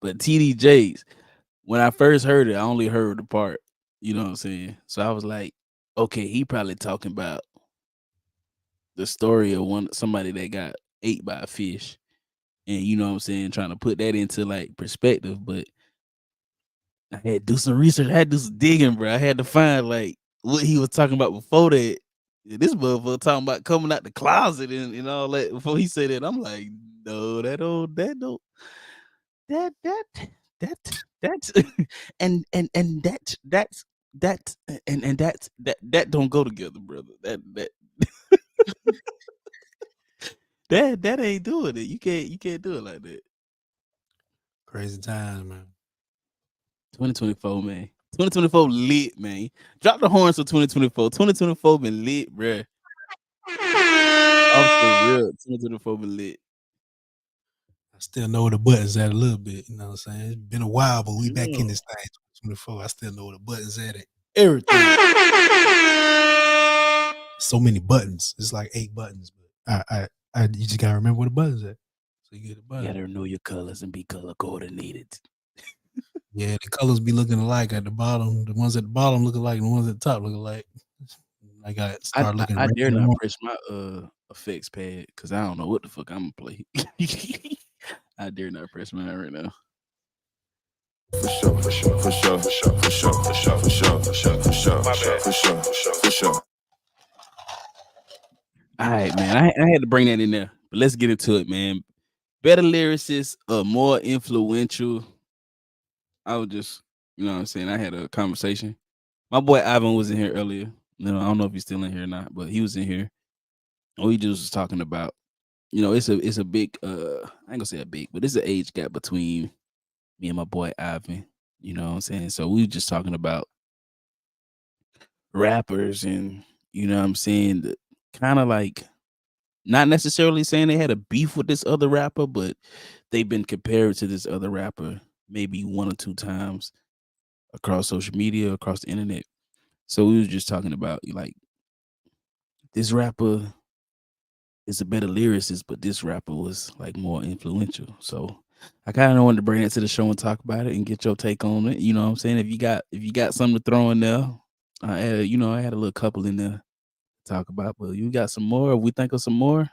But TD Jakes, when I first heard it, I only heard the part, you know what I'm saying? So I was like, okay, he probably talking about the story of somebody that got ate by a fish. And you know what I'm saying, trying to put that into like perspective. But I had to do some research, I had to do some digging, bro. I had to find like what he was talking about before that. This motherfucker talking about coming out the closet and all that before he said that. I'm like, no, that's that don't go together, brother. That ain't doing it. You can't do it like that. Crazy times, man. 2024, man. 2024 lit, man. Drop the horns for 2024. 2024 been lit, bruh. Off the real, 2024 been lit. I still know where the buttons at a little bit. You know what I'm saying? It's been a while, but we back in this thing. 2024. I still know where the buttons at. Everything. So many buttons. It's like 8 buttons, but you just gotta remember where the buttons at. So you get the button. You gotta know your colors and be color coordinated. Yeah, the colors be looking alike at the bottom. The ones at the bottom look alike, the ones at the top look alike. I got start looking I red dare and not orange. press my effects pad because I don't know what the fuck I'm gonna play. I dare not press mine right now. For sure, for sure, for sure, for sure, for sure, for sure, for sure, for sure, for sure, for sure, for sure, for sure. All right, man. I had to bring that in there, but let's get into it, man. Better lyricists, more influential. I was just, you know what I'm saying? I had a conversation. My boy Ivan was in here earlier. You know, I don't know if he's still in here or not, but he was in here. And we just was talking about, you know, it's a big I ain't gonna say a big, but it's an age gap between me and my boy Ivan. You know what I'm saying? So we were just talking about rappers and you know what I'm saying, kind of like not necessarily saying they had a beef with this other rapper, but they've been compared to this other rapper maybe one or two times across social media, across the internet. So we was just talking about like this rapper is a better lyricist, but this rapper was like more influential. So I kind of wanted to bring it to the show and talk about it and get your take on it. You know what I'm saying? If you got something to throw in there, I had, you know, I had a little couple in there to talk about, but you got some more. If we think of some more,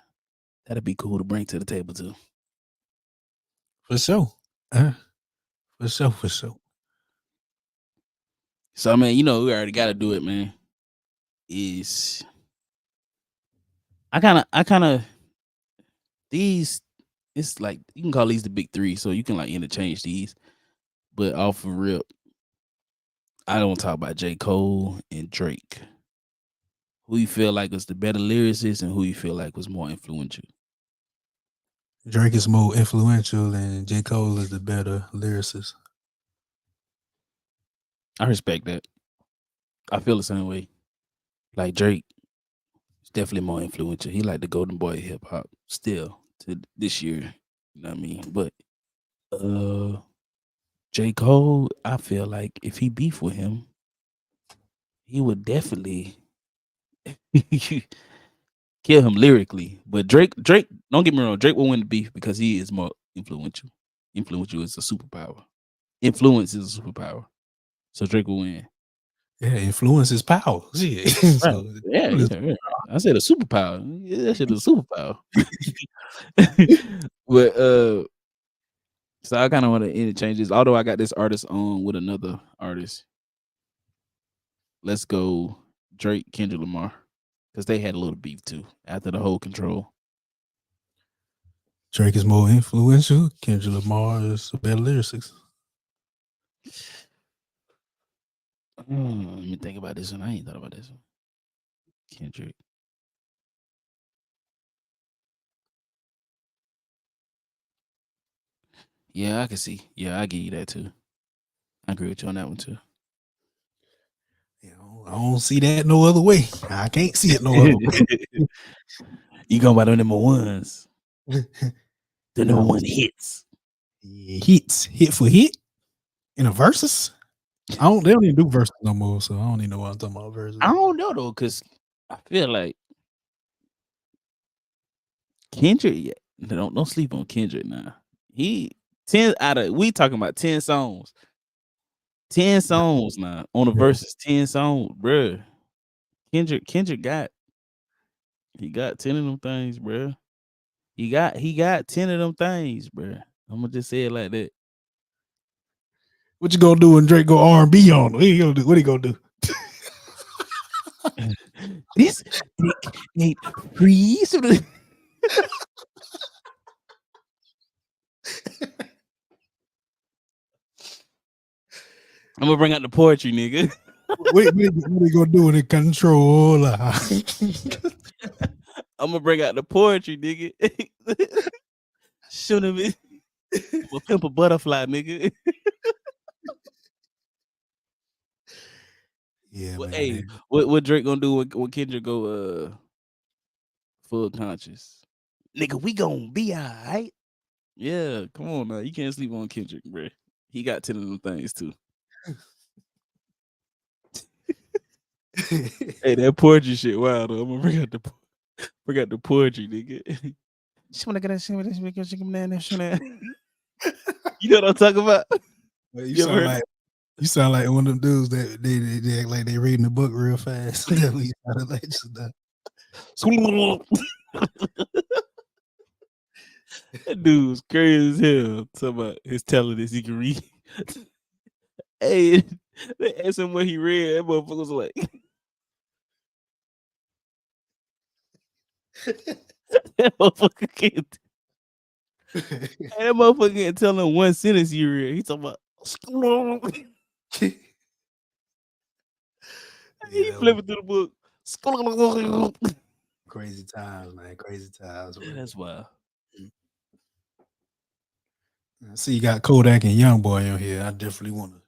that'd be cool to bring to the table too. For sure. For sure, for sure. So I mean, you know, we already got to do it, man. Is I kind of these. It's like you can call these the big three, so you can like interchange these. But off of rip, I don't talk about J. Cole and Drake. Who you feel like was the better lyricist, and who you feel like was more influential? Drake is more influential and J. Cole is the better lyricist. I respect that. I feel the same way. Like Drake is definitely more influential. He like the golden boy of hip hop still to this year. You know what I mean? But J. Cole, I feel like if he beef with him, he would definitely kill him lyrically. But Drake, don't get me wrong, Drake will win the beef because he is more influential. Influential is a superpower. Influence is a superpower. So Drake will win. Yeah, influence is power. Shit. Right. So, Yeah. I said a superpower. Yeah, that shit is a superpower. But so I kind of want to interchange this. Although I got this artist on with another artist. Let's go Drake, Kendrick Lamar. Because they had a little beef too after the whole Control. Drake is more influential. Kendrick Lamar is a better lyricist. Let me think about this one. I ain't thought about this one. Kendrick. Yeah, I can see. Yeah, I give you that too. I agree with you on that one too. You know, I don't see that no other way. I can't see it no other way. You going by the number ones. The number one hits. Hits, hit for hit in a versus. They don't even do verses no more, so I don't even know what I'm talking about verses. I don't know though, because I feel like Kendrick, yeah, don't sleep on Kendrick now. He 10 out of we talking about 10 songs. 10 songs now on the verses, 10 songs, bruh. Kendrick got 10 of them things, bruh. He got 10 of them things, bruh. I'm gonna just say it like that. What you gonna do when Drake go R&B on him? What he gonna do? What he gonna do? This dick ain't free. I'm gonna bring out the poetry, nigga. what he gonna do when it control? I'm gonna bring out the poetry, nigga. Shoot him. I'm a pimp a butterfly, nigga. Yeah, Well, man. hey, what Drake gonna do when Kendrick go full conscious? Nigga, we gonna be alright. Yeah, come on now. You can't sleep on Kendrick, bro. He got 10 of them things too. Hey, that poetry shit, wow though. I'm gonna bring out the poetry, nigga. You know what I'm talking about? Well, You ever heard? you sound like one of them dudes that they act like they reading the book real fast. That's what you sounded like just now. That dude's crazy as hell. Talking about his telling this he can read. Hey, they asked him what he read. That motherfucker was like, that motherfucker can't. That motherfucker can't tell him one sentence he read. He talking about. He Yeah, flipping through the book. crazy times, man. Crazy times. Yeah, that's wild. I see you got Kodak and Young Boy on here. I definitely want to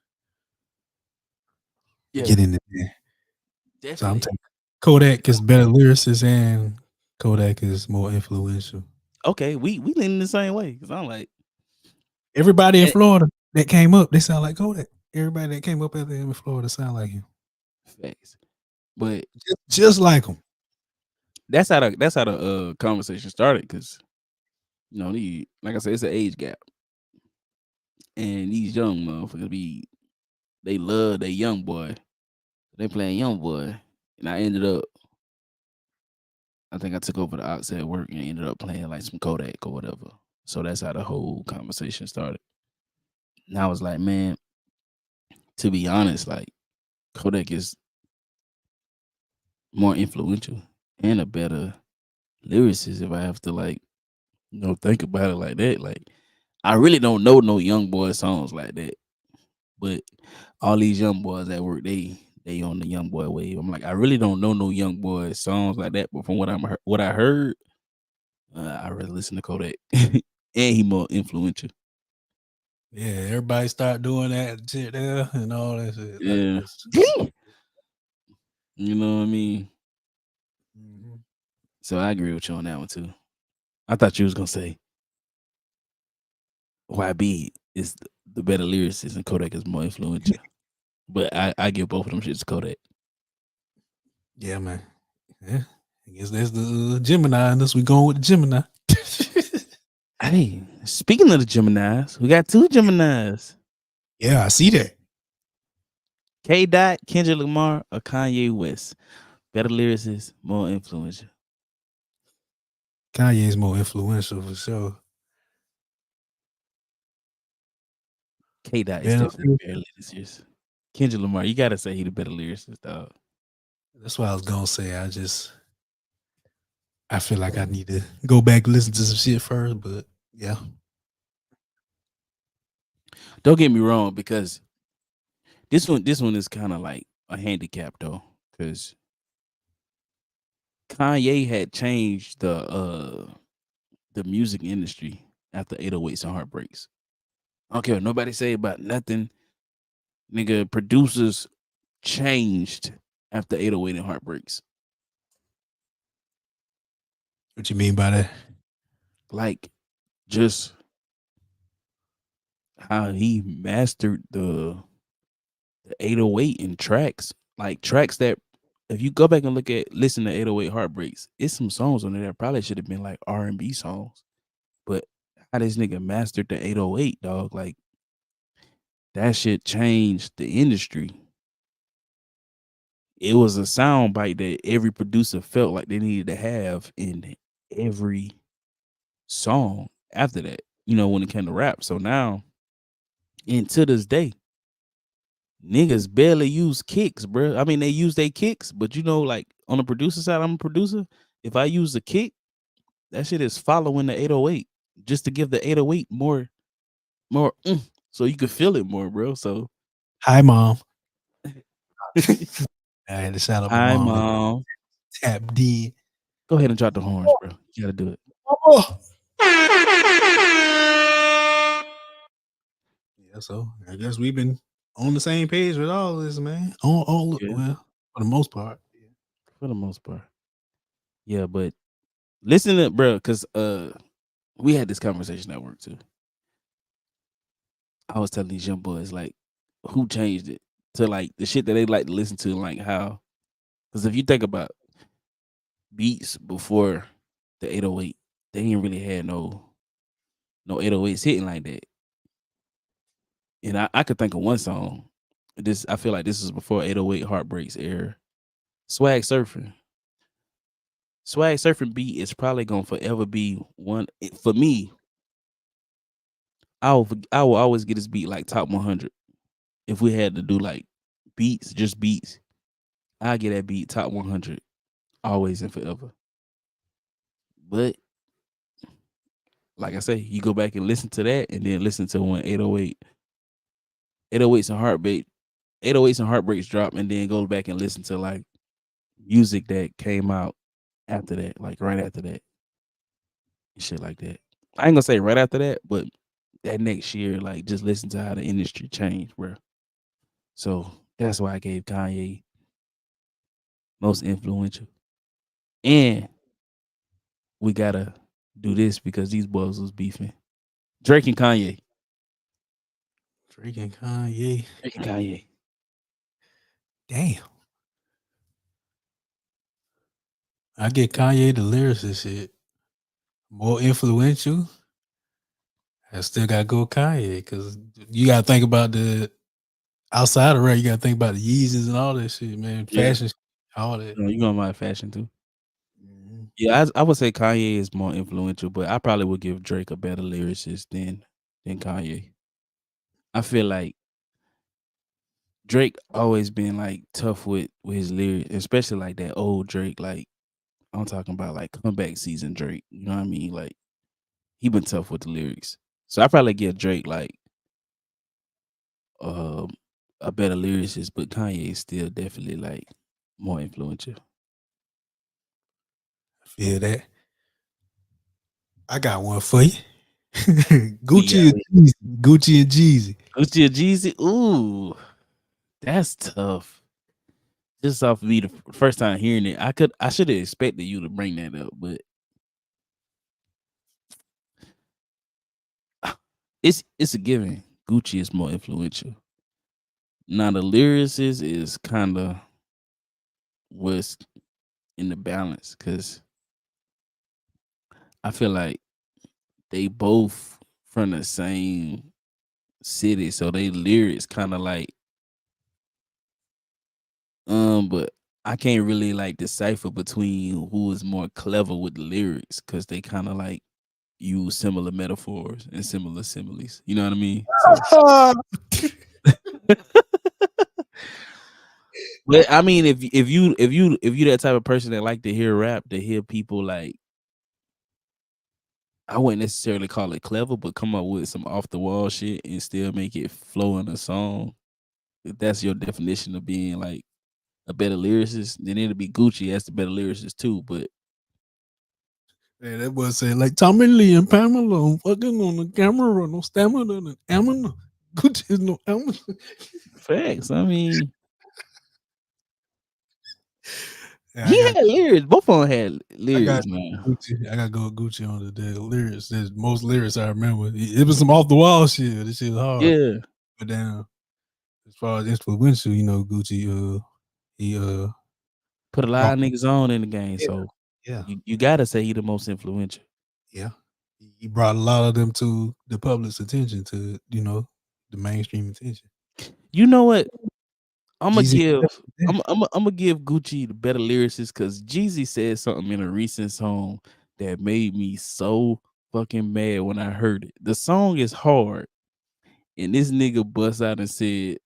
Yeah, get into there. So I'm definitely. taking Kodak is better lyricist and Kodak is more influential. Okay, we leaning the same way because I'm like, Everybody in eh, Florida that came up, they sound like Kodak. Everybody that came up out there in Florida sound like him. facts. But Just like him. that's how the conversation started because you know, like I said, it's an age gap. And these young motherfuckers they love their young boy. They playing young boy. And I think I took over the ox at work and ended up playing like some Kodak or whatever. So that's how the whole conversation started. And I was like, man, to be honest, like Kodak is more influential and a better lyricist if I have to like, think about it like that. Like I really don't know no young boy songs like that. But all these young boys at work, they on the young boy wave. I'm like, I really don't know no young boy songs like that. But from what I heard, I really listen to Kodak, and he more influential. Yeah, everybody start doing that shit there and all that shit. Yeah, you know what I mean. Mhm. So I agree with you on that one too. I thought you was gonna say YB is the better lyricist and Kodak is more influential. But I give both of them shits to Kodak. Yeah, man. Yeah. I guess that's the Gemini in us. We going with the Gemini. Hey, speaking of the Geminis, we got two Geminis. Yeah, I see that. K. Dot, Kendrick Lamar, or Kanye West. Better lyricist, more influential. Kanye is more influential for sure. K. Dot is Better definitely the better lyricist. Kendrick Lamar, you gotta say he the better lyricist, dog. That's what I was gonna say. I feel like I need to go back and listen to some shit first, but yeah. Don't get me wrong, because this one is kind of like a handicap though, because Kanye had changed the music industry after 808s and Heartbreaks. I don't care what nobody say about nothing. Nigga, producers changed after 808 and Heartbreaks. What you mean by that? Like, just how he mastered the 808 in tracks. Like tracks that if you go back and listen to 808 Heartbreaks, it's some songs on there that probably should have been like R&B songs. But how this nigga mastered the 808, dog, like that shit changed the industry. It was a sound bite that every producer felt like they needed to have in every song after that, when it came to rap. So now, and to this day, niggas barely use kicks, bro. I mean, they use their kicks, but like on the producer side, I'm a producer. If I use a kick, that shit is following the 808 just to give the 808 more, so you could feel it more, bro. So, Hi, mom. I had to shout out my hi, mom. mom. Tap D. Go ahead and drop the horns, bro. You gotta do it. Oh. Yeah, so I guess we've been on the same page with all this, man. Yeah, Well, for the most part. for the most part. Yeah, but listen to bro, because we had this conversation at work too. I was telling these young boys like who changed it to like the shit that they like to listen to, like how, because if you think about beats before the 808, they didn't really have no 808s hitting like that. And I could think of one song. I feel like this is before 808 Heartbreaks era. Swag Surfing. Swag Surfing beat is probably gonna forever be one for me. I will always get this beat like top 100. If we had to do like beats, just beats, I get that beat top 100 always and forever. But like I say, you go back and listen to that, and then listen to when 808s and Heartbeat, 808s and Heartbreaks drop, and then go back and listen to like music that came out after that, like right after that, and shit like that. I ain't gonna say right after that, but that next year, like just listen to how the industry changed, bro. So that's why I gave Kanye most influential. And we gotta do this because these boys was beefing. Drake and Kanye. Drake and Kanye. Drake and Kanye. Damn. I get Kanye the lyricist shit. More influential. I still gotta go Kanye because you gotta think about the outside of rap. You gotta think about the Yeezys and all that shit, man. Yeah. Fashion, all that. You gonna mind fashion too. Mhm. Yeah, I would say Kanye is more influential, but I probably would give Drake a better lyricist than Kanye. I feel like Drake always been like tough with his lyrics, especially like that old Drake. Like I'm talking about like comeback season Drake. You know what I mean? Like he been tough with the lyrics. So I probably give Drake like um a better lyricist, but Kanye is still definitely like more influential. Feel that. I got one for you. Who you Gucci got? and Jeezy. Gucci and Jeezy. Gucci or Jeezy? Ooh, that's tough. Just off me the first time hearing it, I should have expected you to bring that up, but it's a given. Gucci is more influential. Now the lyricist is kind of what's in the balance because I feel like they both from the same city, so they lyrics kind of like but I can't really like decipher between who is more clever with the lyrics because they kind of like use similar metaphors and similar similes. You know what I mean? So, but I mean, if you that type of person that like to hear rap, to hear people like, I wouldn't necessarily call it clever, but come up with some off the wall shit and still make it flow in a song. If that's your definition of being like a better lyricist, then it'll be Gucci as the better lyricist too. But Man, that boy said like Tommy Lee and Pamela, I'm fucking on the camera, no stamina, and amina. Gucci is no amina. facts, I mean, Yeah, he had lyrics. Both of them had I got lyrics, man. Gucci. I gotta go with Gucci on the lyrics. There's most lyrics I remember. It was some off the wall shit. This shit was hard. Yeah, But down as far as influential, Gucci, he put a lot brought, of niggas on in the game, yeah, so yeah, you gotta say he the most influential. yeah. He brought a lot of them to the public's attention, to the mainstream attention. You know what? I'm gonna Jeezy, give I'm gonna give Gucci the better lyricist because Jeezy said something in a recent song that made me so fucking mad when I heard it. The song is hard, and this nigga bust out and said,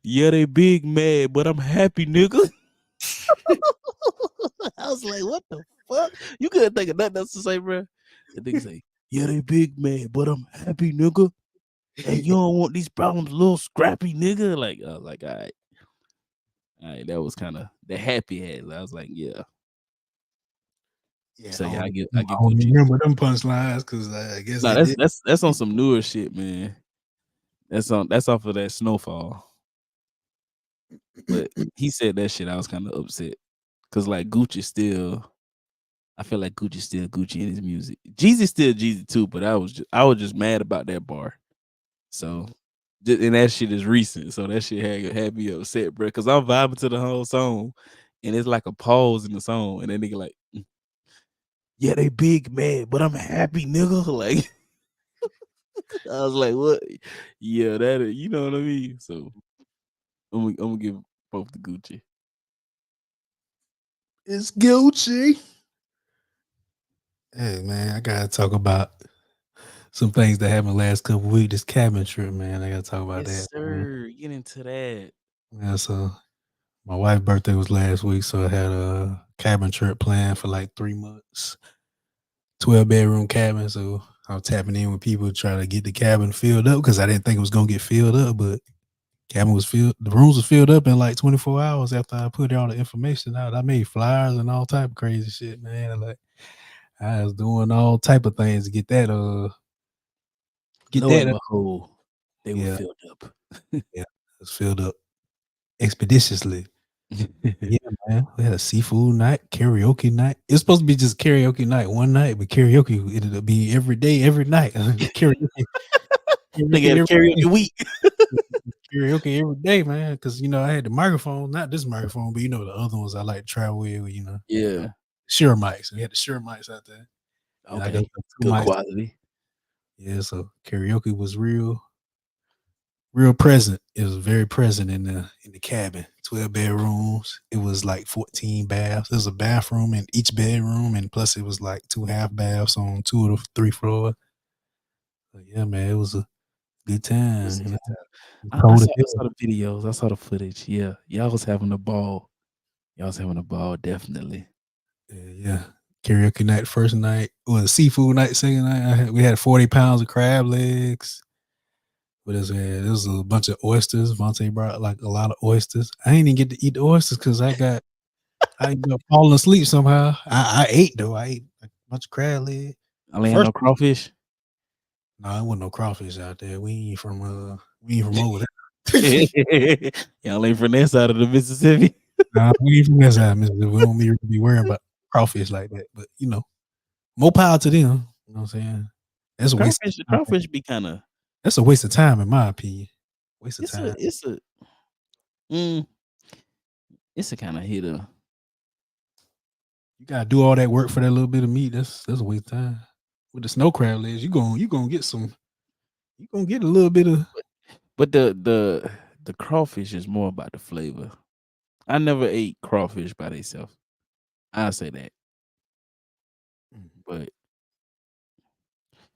"Yeah, they big mad, but I'm happy, nigga." I was like, "What the fuck? You couldn't think of nothing else to say, bro." The nigga say, "Yeah, they big mad, but I'm happy, nigga. And you don't want these problems, little scrappy nigga." Like, all right, that was kind of the happy head. I was like, yeah. yeah, So yeah, I I get don't Gucci. remember them punchlines because I guess No, they did. that's on some newer shit, man. That's off of that Snowfall. But he said that shit, I was kind of upset because like Gucci still, I feel like Gucci still Gucci in his music. Jeezy still Jeezy too, but I was just mad about that bar. So and that shit is recent, so that shit had me upset, bro. Because I'm vibing to the whole song, and it's like a pause in the song, and then nigga like, yeah, they big mad, but I'm happy, nigga. Like, I was like, what? Yeah, that is, you know what I mean? So I'm gonna give both the Gucci. It's Gucci. Hey man, I gotta talk about some things that happened last couple weeks. This cabin trip, man. I gotta talk about Yes, that, man. sir. Get into that. Yeah, so my wife's birthday was last week, so I had a cabin trip planned for like 3 months. 12-bedroom cabin, so I was tapping in with people to try to get the cabin filled up because I didn't think it was gonna get filled up, but cabin was filled. The rooms was filled up in like 24 hours after I put all the information out. I made flyers and all type of crazy shit, man. Like I was doing all type of things to get that. Get Lo and that. behold, they were Yeah, filled up. yeah. It was filled up expeditiously. Yeah, man. We had a seafood night, karaoke night. It's supposed to be just karaoke night one night, but karaoke ended up being every day, every night. Karaoke, Nigga karaoke had a every day. karaoke week. Karaoke every day, man. Because I had the microphone, not this microphone, but the other ones I like to travel with. Yeah. Shure mics. We had the Shure mics out there, and I got Okay. the two Good mics. quality. Yeah, so karaoke was real present. It was very present in the cabin. 12 bedrooms. It was like 14 baths. There's a bathroom in each bedroom, and plus it was like 2 half baths on 2 of the 3 floors. So yeah, man, it was a good It's time. a good time. It was I cold as saw I hell. saw the videos. I saw the footage. Yeah. Y'all was having a ball. Y'all was having a ball, definitely. Yeah. Karaoke night first night. Was seafood night second night. We had 40 pounds of crab legs. What else we had? There was a bunch of oysters. Vontae brought like a lot of oysters. I didn't even get to eat the oysters because I ended up falling asleep somehow. I ate though. I ate a bunch of crab leg. I ain't had First, no crawfish. no, there wasn't no crawfish out there. We ain't from over there. Y'all ain't from that side of the Mississippi. Nah, we ain't from that side, Mississippi. We don't be worrying about crawfish like that. But more power to them. You know what I'm saying? That's a waste The of time. crawfish be kind of. That's a waste of time, in my opinion. Waste of time. Mm, it's a kind of hitter. You gotta do all that work for that little bit of meat. That's a waste of time. With the snow crab legs, you gonna get some. You gonna get a little bit of. But the crawfish is more about the flavor. I never ate crawfish by themselves. I say that, but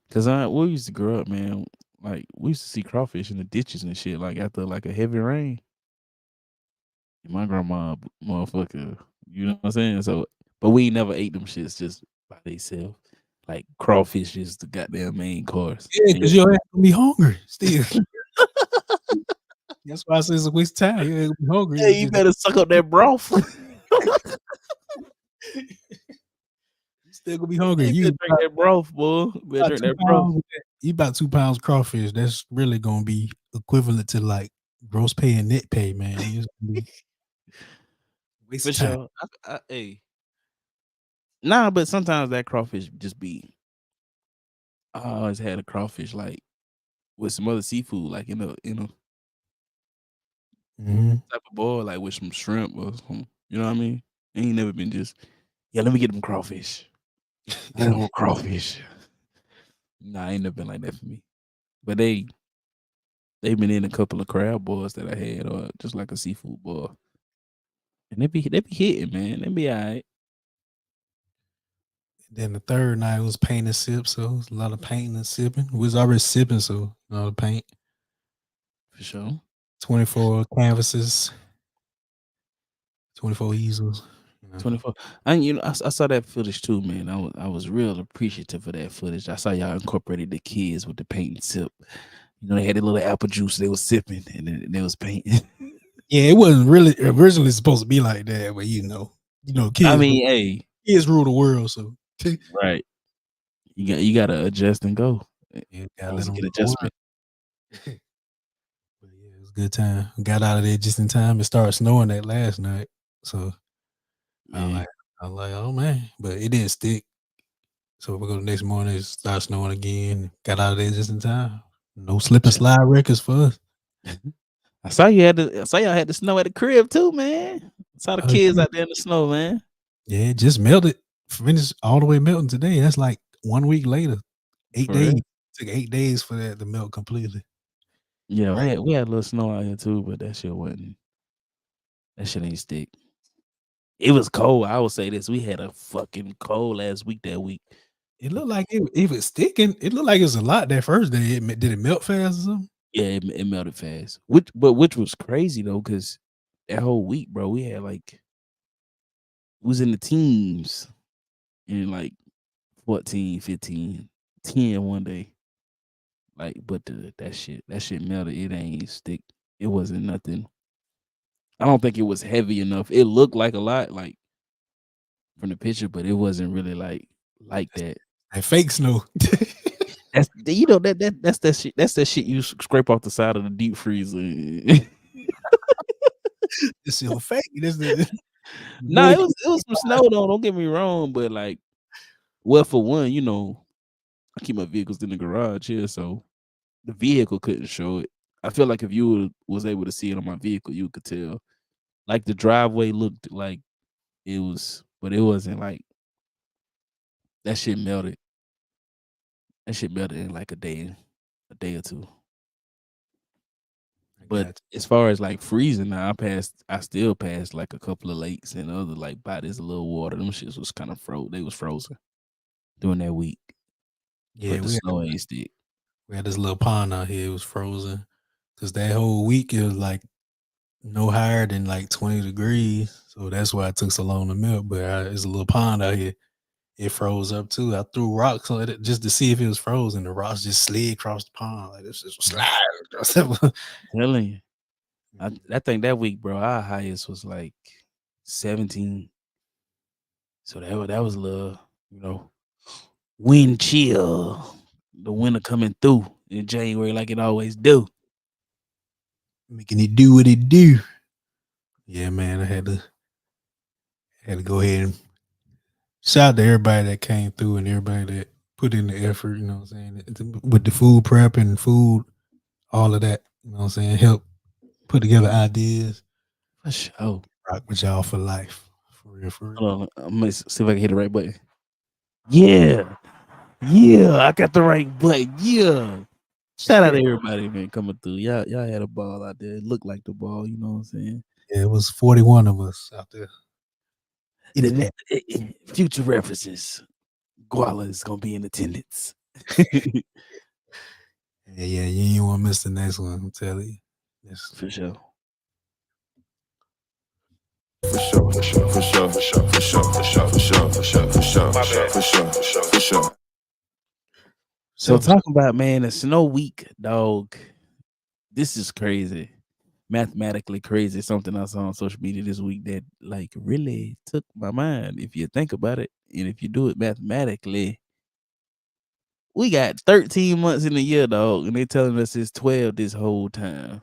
because we used to grow up, man. Like we used to see crawfish in the ditches and shit. Like after like a heavy rain. My grandma, motherfucker, you know what I'm saying? So, but we never ate them shits just by themselves. Like crawfish is the goddamn main course. Yeah, because your ass gonna be hungry still. That's why I say it's a waste of time. You're gonna be hungry. Hey, you better suck up that broth. You still gonna be hungry. You better drink that broth, boy. You better drink that broth. You about 2 pounds crawfish. That's really gonna be equivalent to like gross pay and net pay, man. It's gonna be waste For of time. sure. Hey. Nah, but sometimes that crawfish just be. I always had a crawfish like with some other seafood, like in a Mm-hmm. type of boil, like with some shrimp or some. You know what I mean? Ain't never been just. Yeah, let me get them crawfish. I don't want crawfish. Nah, ain't never been like that for me. But they've been in a couple of crab boils that I had, or just like a seafood boil. And they be hitting, man. They be alright. Then the third night was paint and sip, so it was a lot of painting and sipping. We was already sipping, so a lot of paint. For sure. 24 canvases, 24 easels. 24. And I saw that footage too, man. I was real appreciative of that footage. I saw y'all incorporated the kids with the paint and sip. They had a little apple juice they was sipping and then they was painting. Yeah, it wasn't really originally supposed to be like that, but kids. I mean, hey, kids rule the world, so right. You gotta adjust and go. yeah, That was a good adjustment. But yeah, it was a good time. Got out of there just in time. It started snowing that last night, so Yeah. I was like, oh man, but it didn't stick. So we go the next morning, it started snowing again. Got out of there just in time. No slip and slide records for us. I saw y'all had the snow at the crib too, man. I saw the kids out there in the snow, man. Yeah, it just melted. Finished all the way melting today. That's like 1 week later. 8 days. Took 8 days for that to melt completely. Yeah, Right. we had a little snow out here too, but that shit wasn't. That shit ain't stick. It was cold. I would say this. We had a fucking cold last week. That week, It looked like it was sticking. It looked like it was a lot that first day. Did it melt fast or something? yeah, it melted fast. Which was crazy though, because that whole week, bro, we had like was in the teams in like 14, 15, 10 one day. Like, but that shit melted. It ain't stick. It wasn't nothing. I don't think it was heavy enough. It looked like a lot, like from the picture, but it wasn't really like that. That fake snow. That's that's that shit. That's that shit you scrape off the side of the deep freezer. It's still fake. This the Nah, really it was some snow though. Don't get me wrong, but like, well, for one, I keep my vehicles in the garage here, so the vehicle couldn't show it. I feel like if you was able to see it on my vehicle, you could tell. Like the driveway looked like it was, but it wasn't like that shit melted. That shit melted in like a day or two. I But got as far as like freezing now, I still passed like a couple of lakes and other like bodies of little water. Them shits was kind of they was frozen during that week. you. Yeah, But the snow ain't stick. we had this little pond out here. It was frozen because that whole week it was like no higher than like 20 degrees. So that's why it took so long to melt. But it's a little pond out here. It froze up too. I threw rocks on it just to see if it was frozen. The rocks just slid across the pond. Like this just slide across that. Telling you. I think that week, bro, our highest was like 17. So that was a little, wind chill. The winter coming through in January like it always do. Making it do what it do. Yeah, man. I had to go ahead and shout out to everybody that came through and everybody that put in the effort, you know what I'm saying? With the food prep and food, all of that, you know what I'm saying? Help put together ideas. For sure. Rock with y'all for life. For real, for real. Hold on. I'm gonna see if I can hit the right button. Yeah. Yeah. I got the right button. Yeah. Shout out to everybody, man, coming through. Y'all had a ball out there. It looked like the ball, you know what I'm saying? Yeah, it was 41 of us out there. Future references. Guala is gonna be in attendance. Yeah, you ain't want to miss the next one. I'm telling you. Yes. For sure. For sure, for sure, for sure, for sure, for sure, for sure, for sure, for sure, for sure, for sure, for sure, for sure, for sure. So talking about, man, a snow week, dog. This is crazy. Mathematically crazy. Something I saw on social media this week that like really took my mind. If you think about it, and if you do it mathematically, we got 13 months in a year, dog, and they telling us it's 12 this whole time.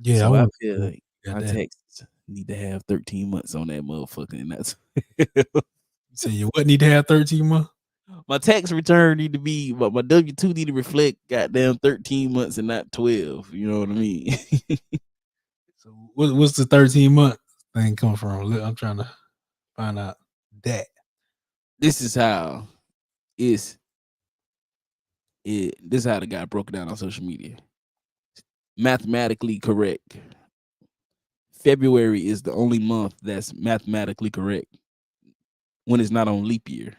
Yeah, So I want feel like got my that. texts need to have 13 months on that motherfucker, and that's So you what need to have 13 months? my tax return need to be, but my W-2 need to reflect goddamn 13 months and not 12. You know what I mean? So what's the 13 month thing come from? I'm trying to find out that. This is how this is how the guy broke it down on social media. Mathematically correct. February is the only month that's mathematically correct when it's not on leap year.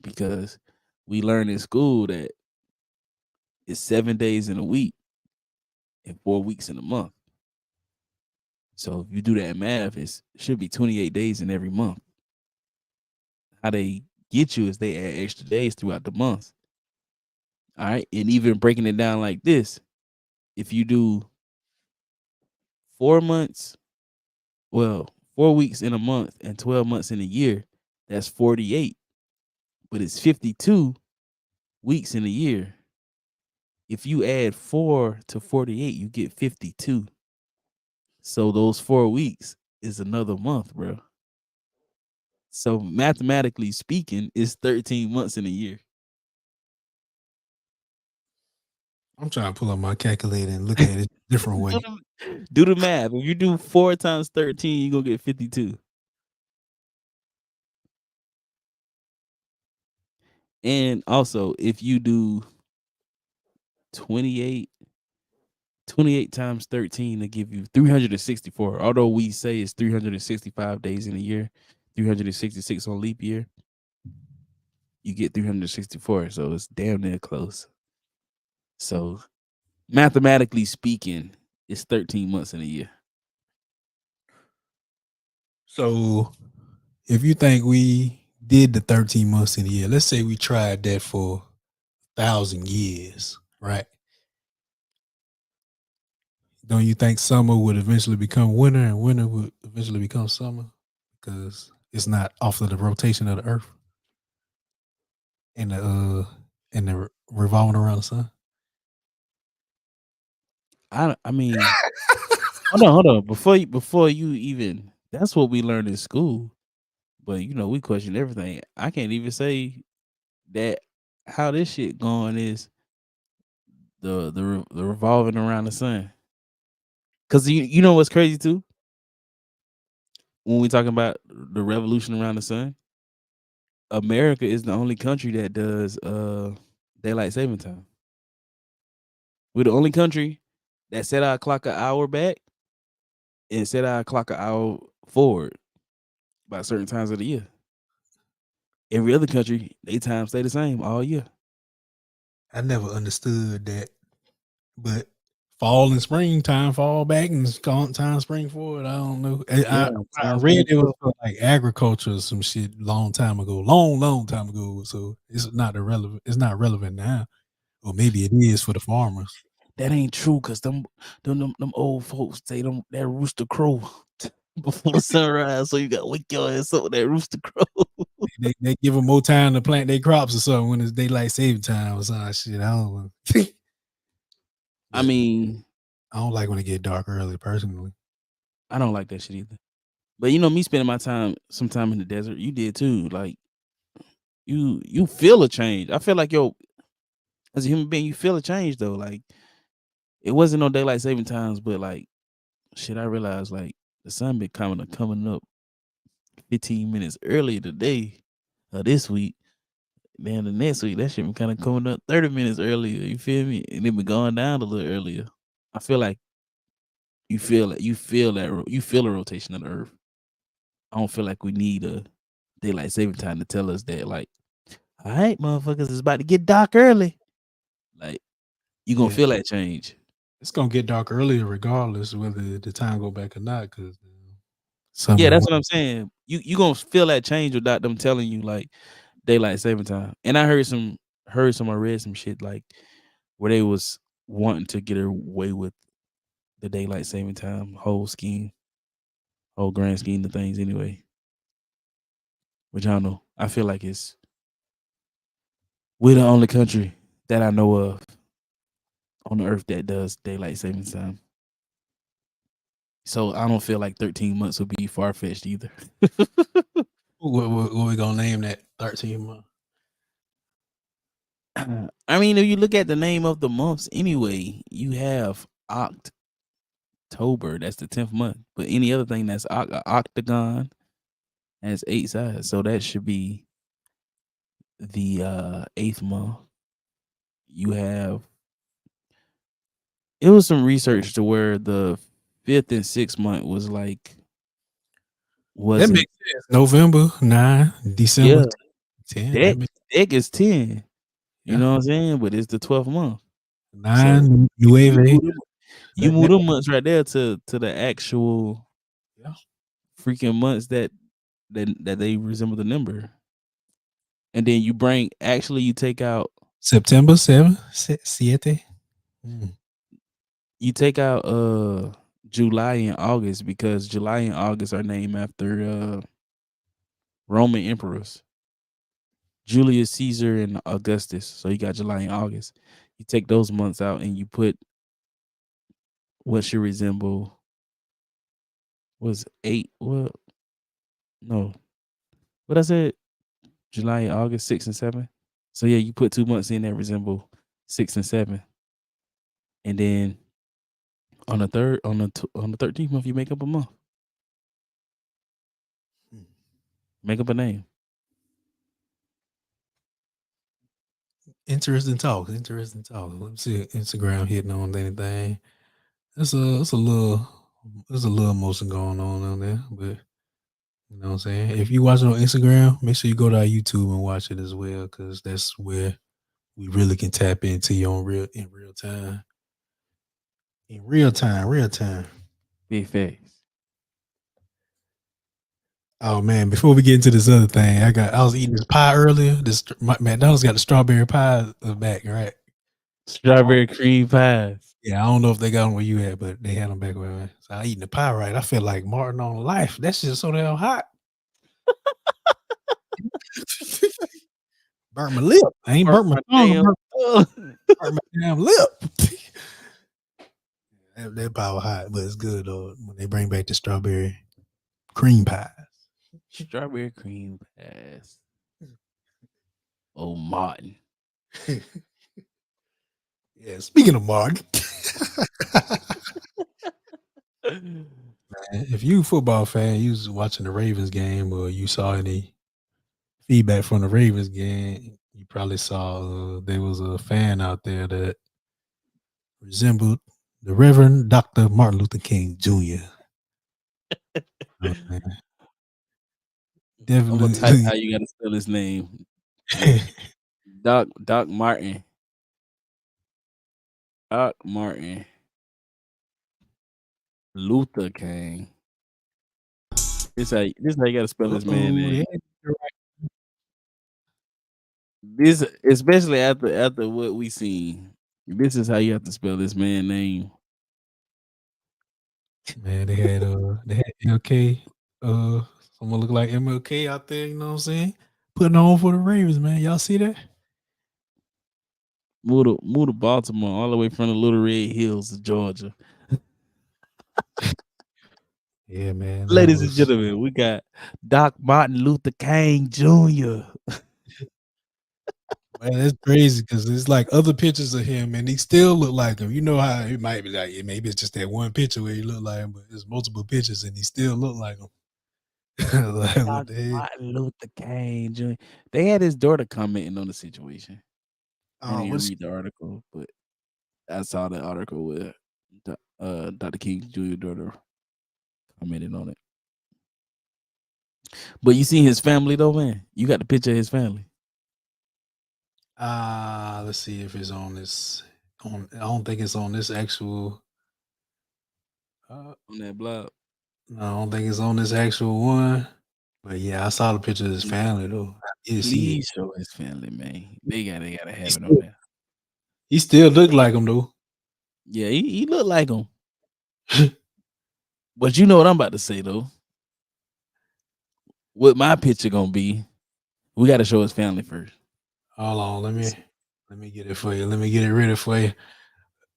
Because we learn in school that it's 7 days in a week and 4 weeks in a month. So if you do that math, it should be 28 days in every month. How they get you is they add extra days throughout the month. All right. And even breaking it down like this, if you do 4 months, 4 weeks in a month and 12 months in a year, that's 48. But it's 52 weeks in a year. If you add 4 to 48, you get 52. So those 4 weeks is another month, bro. So mathematically speaking, it's 13 months in a year. I'm trying to pull up my calculator and look at it a different way. Do the math. If you do 4 times 13, you're gonna get 52. And also, if you do 28 times 13 to give you 364. Although we say it's 365 days in a year, 366 on leap year, you get 364. So it's damn near close. So mathematically speaking, it's 13 months in a year. So if you think we did the 13 months in a year, let's say we tried that for 1,000 years, right? Don't you think summer would eventually become winter and winter would eventually become summer? Because it's not off of the rotation of the earth and the revolving around the sun. I mean, hold on. Before you even, that's what we learned in school. But we question everything. I can't even say that how this shit going is the revolving around the sun. Cause you know what's crazy too? When we talking about the revolution around the sun, America is the only country that does daylight saving time. We're the only country that set our clock an hour back and set our clock an hour forward by certain times of the year. Every other country, they time stay the same all year. I never understood that, but fall and springtime fall back and time spring forward. I don't know. Yeah, I time read spring it was forward. for like agriculture or some shit long time ago, long time ago. So it's not irrelevant. It's not relevant now, or maybe it is for the farmers. That ain't true, cause them old folks say that rooster crow before the sunrise, so you gotta wake your ass up with that rooster crow. They give them more time to plant their crops or something when it's daylight saving time or some shit. I don't know. I mean, I don't like when it get dark early personally. I don't like that shit either. But me spending my time sometime in the desert, you did too. Like you feel a change. I feel like as a human being, you feel a change though. Like it wasn't no daylight saving times, but like shit, I realized like the sun been coming up 15 minutes earlier today, this week. Then the next week, that shit been kind of coming up 30 minutes earlier. You feel me? And it been going down a little earlier. I feel like you feel a rotation of the earth. I don't feel like we need a daylight saving time to tell us that, like, all right, motherfuckers, it's about to get dark early. Like, you gonna Yeah. feel that change. It's gonna get dark earlier regardless whether the time go back or not. Because Yeah, that's what I'm saying. You gonna feel that change without them telling you like daylight saving time. And I heard I read some shit like where they was wanting to get away with the daylight saving time whole grand scheme of things anyway. Which I don't know. I feel like we're the only country that I know of on the earth that does daylight saving time. So I don't feel like 13 months would be far fetched either. what we gonna name that 13 month? I mean, if you look at the name of the months anyway, you have October, that's the 10th month. But any other thing that's octagon has 8 sides. So that should be the 8th month. You have it was some research to where the 5th and 6th month was like That wasn't makes sense. November 9, December yeah. 10. Deck is 10. You Yeah. know what I'm saying? But it's the 12th month. 9 You Nueve. move them months right there to the actual Yeah. freaking months that they resemble the number. And then you take out September 7, 7. you take out July and August because July and August are named after Roman emperors. Julius Caesar and Augustus. So you got July and August. You take those months out and you put what should resemble was 8. Well, no. What I said? July and August, 6 and 7. So yeah, you put 2 months in that resemble 6 and 7. And then on the 13th month, you make up a month. Make up a name. Interesting talk. Interesting talk. Let me see if Instagram hitting on anything. There's a little motion going on there, but you know what I'm saying. If you watch it on Instagram, make sure you go to our YouTube and watch it as well, because that's where we really can tap into you in real time. In real time, real time. Big facts. Oh man, before we get into this other thing, I was eating this pie earlier. McDonald's got the strawberry pie back, right? Strawberry cream pies. Yeah, I don't know if they got them where you at, but they had them back where I was. So I eating the pie right. I feel like Martin on life. That shit's so damn hot. Burnt my lip. I ain't burnt my tongue. Damn. Burnt my damn lip. that pie was hot, but it's good though when they bring back the strawberry cream pie. Strawberry cream pies. Oh, Martin. Yeah, speaking of Martin. Man, if you a football fan, you was watching the Ravens game or you saw any feedback from the Ravens game, you probably saw there was a fan out there that resembled the Reverend Dr. Martin Luther King Jr. Oh, man. I'm gonna type how Definitely. you gotta spell his name. Doc Martin. Doc Martin. Luther King. This how you gotta spell his man Uh-oh, name. yeah. This especially after what we seen. This is how you have to spell this man name. Man, they had MLK, someone look like MLK out there, you know what I'm saying? Putting on for the Ravens, man. Y'all see that? Move to Baltimore all the way from the Little Red Hills of Georgia. Yeah, man. That Ladies and was gentlemen, we got Doc Martin Luther King Jr. man, that's crazy because it's like other pictures of him and he still look like him. You know how it might be like maybe it's just that one picture where he look like him, but there's multiple pictures and he still look like him. Like, what Doc the heck? Martin Luther King Jr. They had his daughter commenting on the situation. I didn't Oh, even what's read the article, but I saw the article with Dr. King Jr. daughter commented on it. But you see his family though, man. You got the picture of his family. let's see if it's on this. I don't think it's on this actual. On that blog. No, I don't think it's on this actual one. But yeah, I saw the picture of his family though. I did see it. Please show his family, man. They gotta He have it on still, there. he still look like him though. Yeah, he looked like him. But you know what I'm about to say though. What my picture gonna be? We got to show his family first. Hold on, let me get it for you. Let me get it ready for you.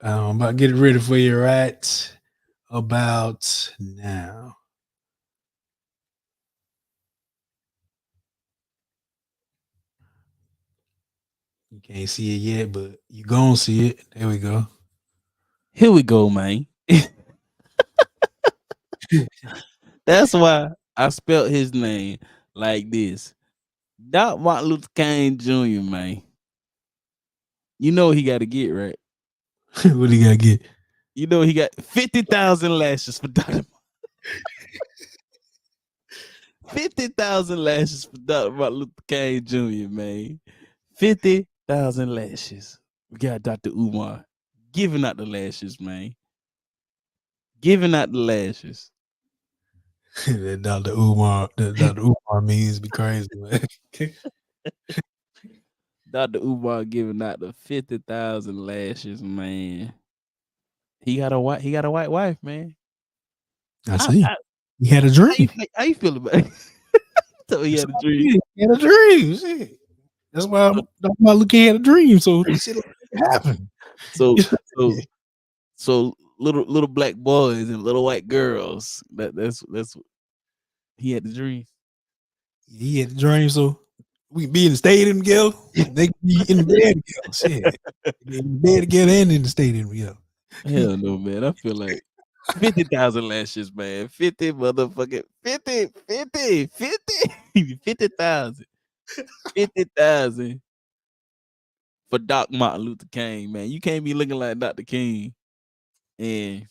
I'm about to get it ready for you right about now. You can't see it yet, but you gonna see it. There we go. Here we go, man. That's why I spelled his name like this. Doc Martin Luther King Jr., man. You know he got to get, right? What do you gotta get? You know he got 50,000 lashes for Dr. 50,000 lashes for Dr. Martin Luther King Jr., man. 50,000 lashes. We got Dr. Umar giving out the lashes, man. Giving out the lashes. That Dr. Umar means be crazy, man. Dr. Umar giving out the 50,000 lashes, man. He got a white wife, man. I see. He had a dream. How you feel about it? So he had a dream. He had a dream. Shit. That's why Dr. Martin Luther King had a dream. So shit like that happen. So little black boys and little white girls. That's he had the dream. He had a dream, so we can be in the stadium together. They can be in the bed together. Shit. They can be in the bed together and in the stadium together. Hell no, man. I feel like 50,000 lashes, man. 50 motherfucking 50. 50,000. 50,000. for Doc Martin Luther King, man. You can't be looking like Dr. King, and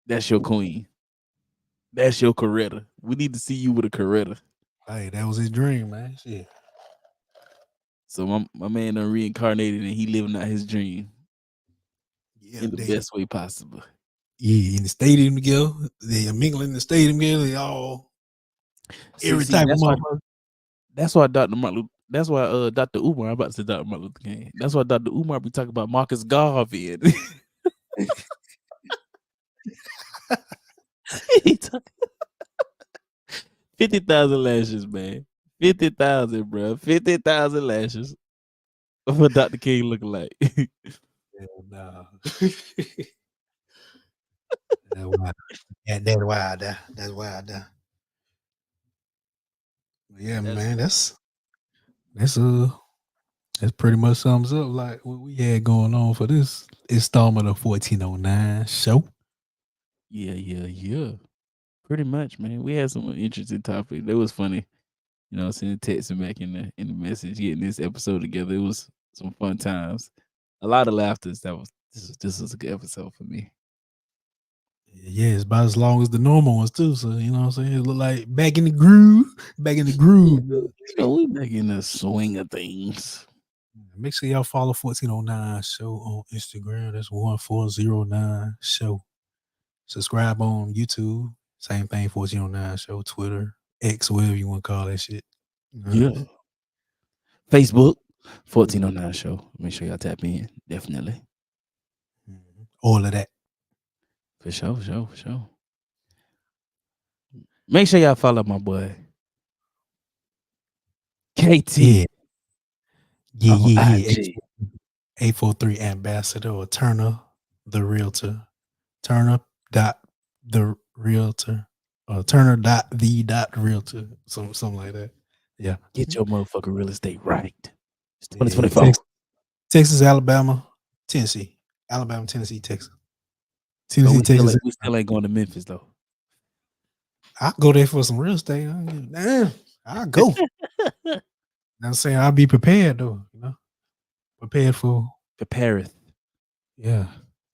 that's your queen. That's your Coretta. We need to see you with a Coretta. Hey, that was his dream, man. Shit. So my man done reincarnated and he living out his dream Yeah, in the they best way possible. in the stadium together. They are mingling in the stadium together. They all every See, type of motherfucker. that's why Dr. Martin Luther, that's why Dr. Umar, I'm about to say Dr. Martin Luther King. That's why Dr. Umar be talking about Marcus Garvey. He talk- 50,000 lashes, man. 50,000, bro. 50,000 lashes. What Dr. King looking like. Hell nah. That's wild. Yeah, that's wild. That's wild. Yeah, That's man. That's pretty much sums up like what we had going on for this installment of 1409 show. yeah. Pretty much, man. We had some interesting topics. That was funny. You know, sending texting back in the message, getting this episode together. It was some fun times. A lot of laughter. This was a good episode for me. Yeah, it's about as long as the normal ones too. So you know what I'm saying? It look like back in the groove. Back in the groove. You know, we back in the swing of things. Make sure y'all follow 1409 show on Instagram. That's 1409 show. Subscribe on YouTube. Same thing, 1409 show, Twitter, X, whatever you want to call that shit. Yeah. Facebook, 1409 show. Make sure y'all tap in. Definitely. All of that. For sure. Make sure y'all follow my boy KT Yeah. on Yeah. IG. 843 Ambassador or Turner the Realtor. Turner dot the Realtor. Or Turner dot the dot Realtor. Something like that. Yeah. Get your motherfucking real estate right. It's Yeah, 2024. Texas, Alabama, Tennessee. Alabama, Tennessee, Texas. But Tennessee, Texas. we still ain't going to Memphis though. I'll go there for some real estate. Damn, I'll go. I'm saying I'll be prepared though, you know. Prepared for Prepareth. yeah.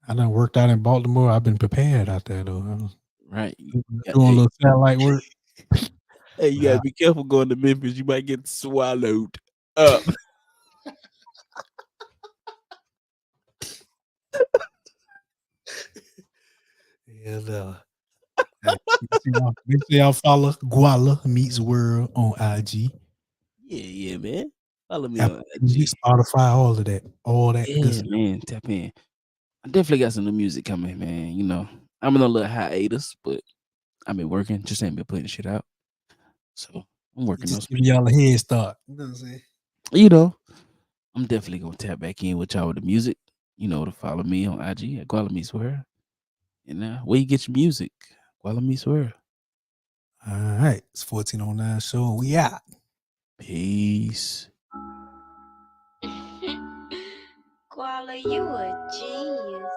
I done worked out in Baltimore. I've been prepared out there though. I was Right. doing a little satellite work. Hey, you gotta be careful going to Memphis. You might get swallowed up. And hey, make sure y'all follow Guala Meets World on IG. Yeah, man. Follow me Apple on Music, IG. Spotify, all of that. All that good Yeah, stuff. man. Tap in. I definitely got some new music coming, man. You know, I'm in a little hiatus, but I've been working. Just ain't been putting shit out. So I'm working on Just some. give y'all a head start. You know what I'm saying? You know, I'm definitely gonna tap back in with y'all with the music. You know, to follow me on IG at Guala Meets World. And where you get your music, Guala Meets World. All right. It's 1409 show. We out. Peace. Koala, you a genius.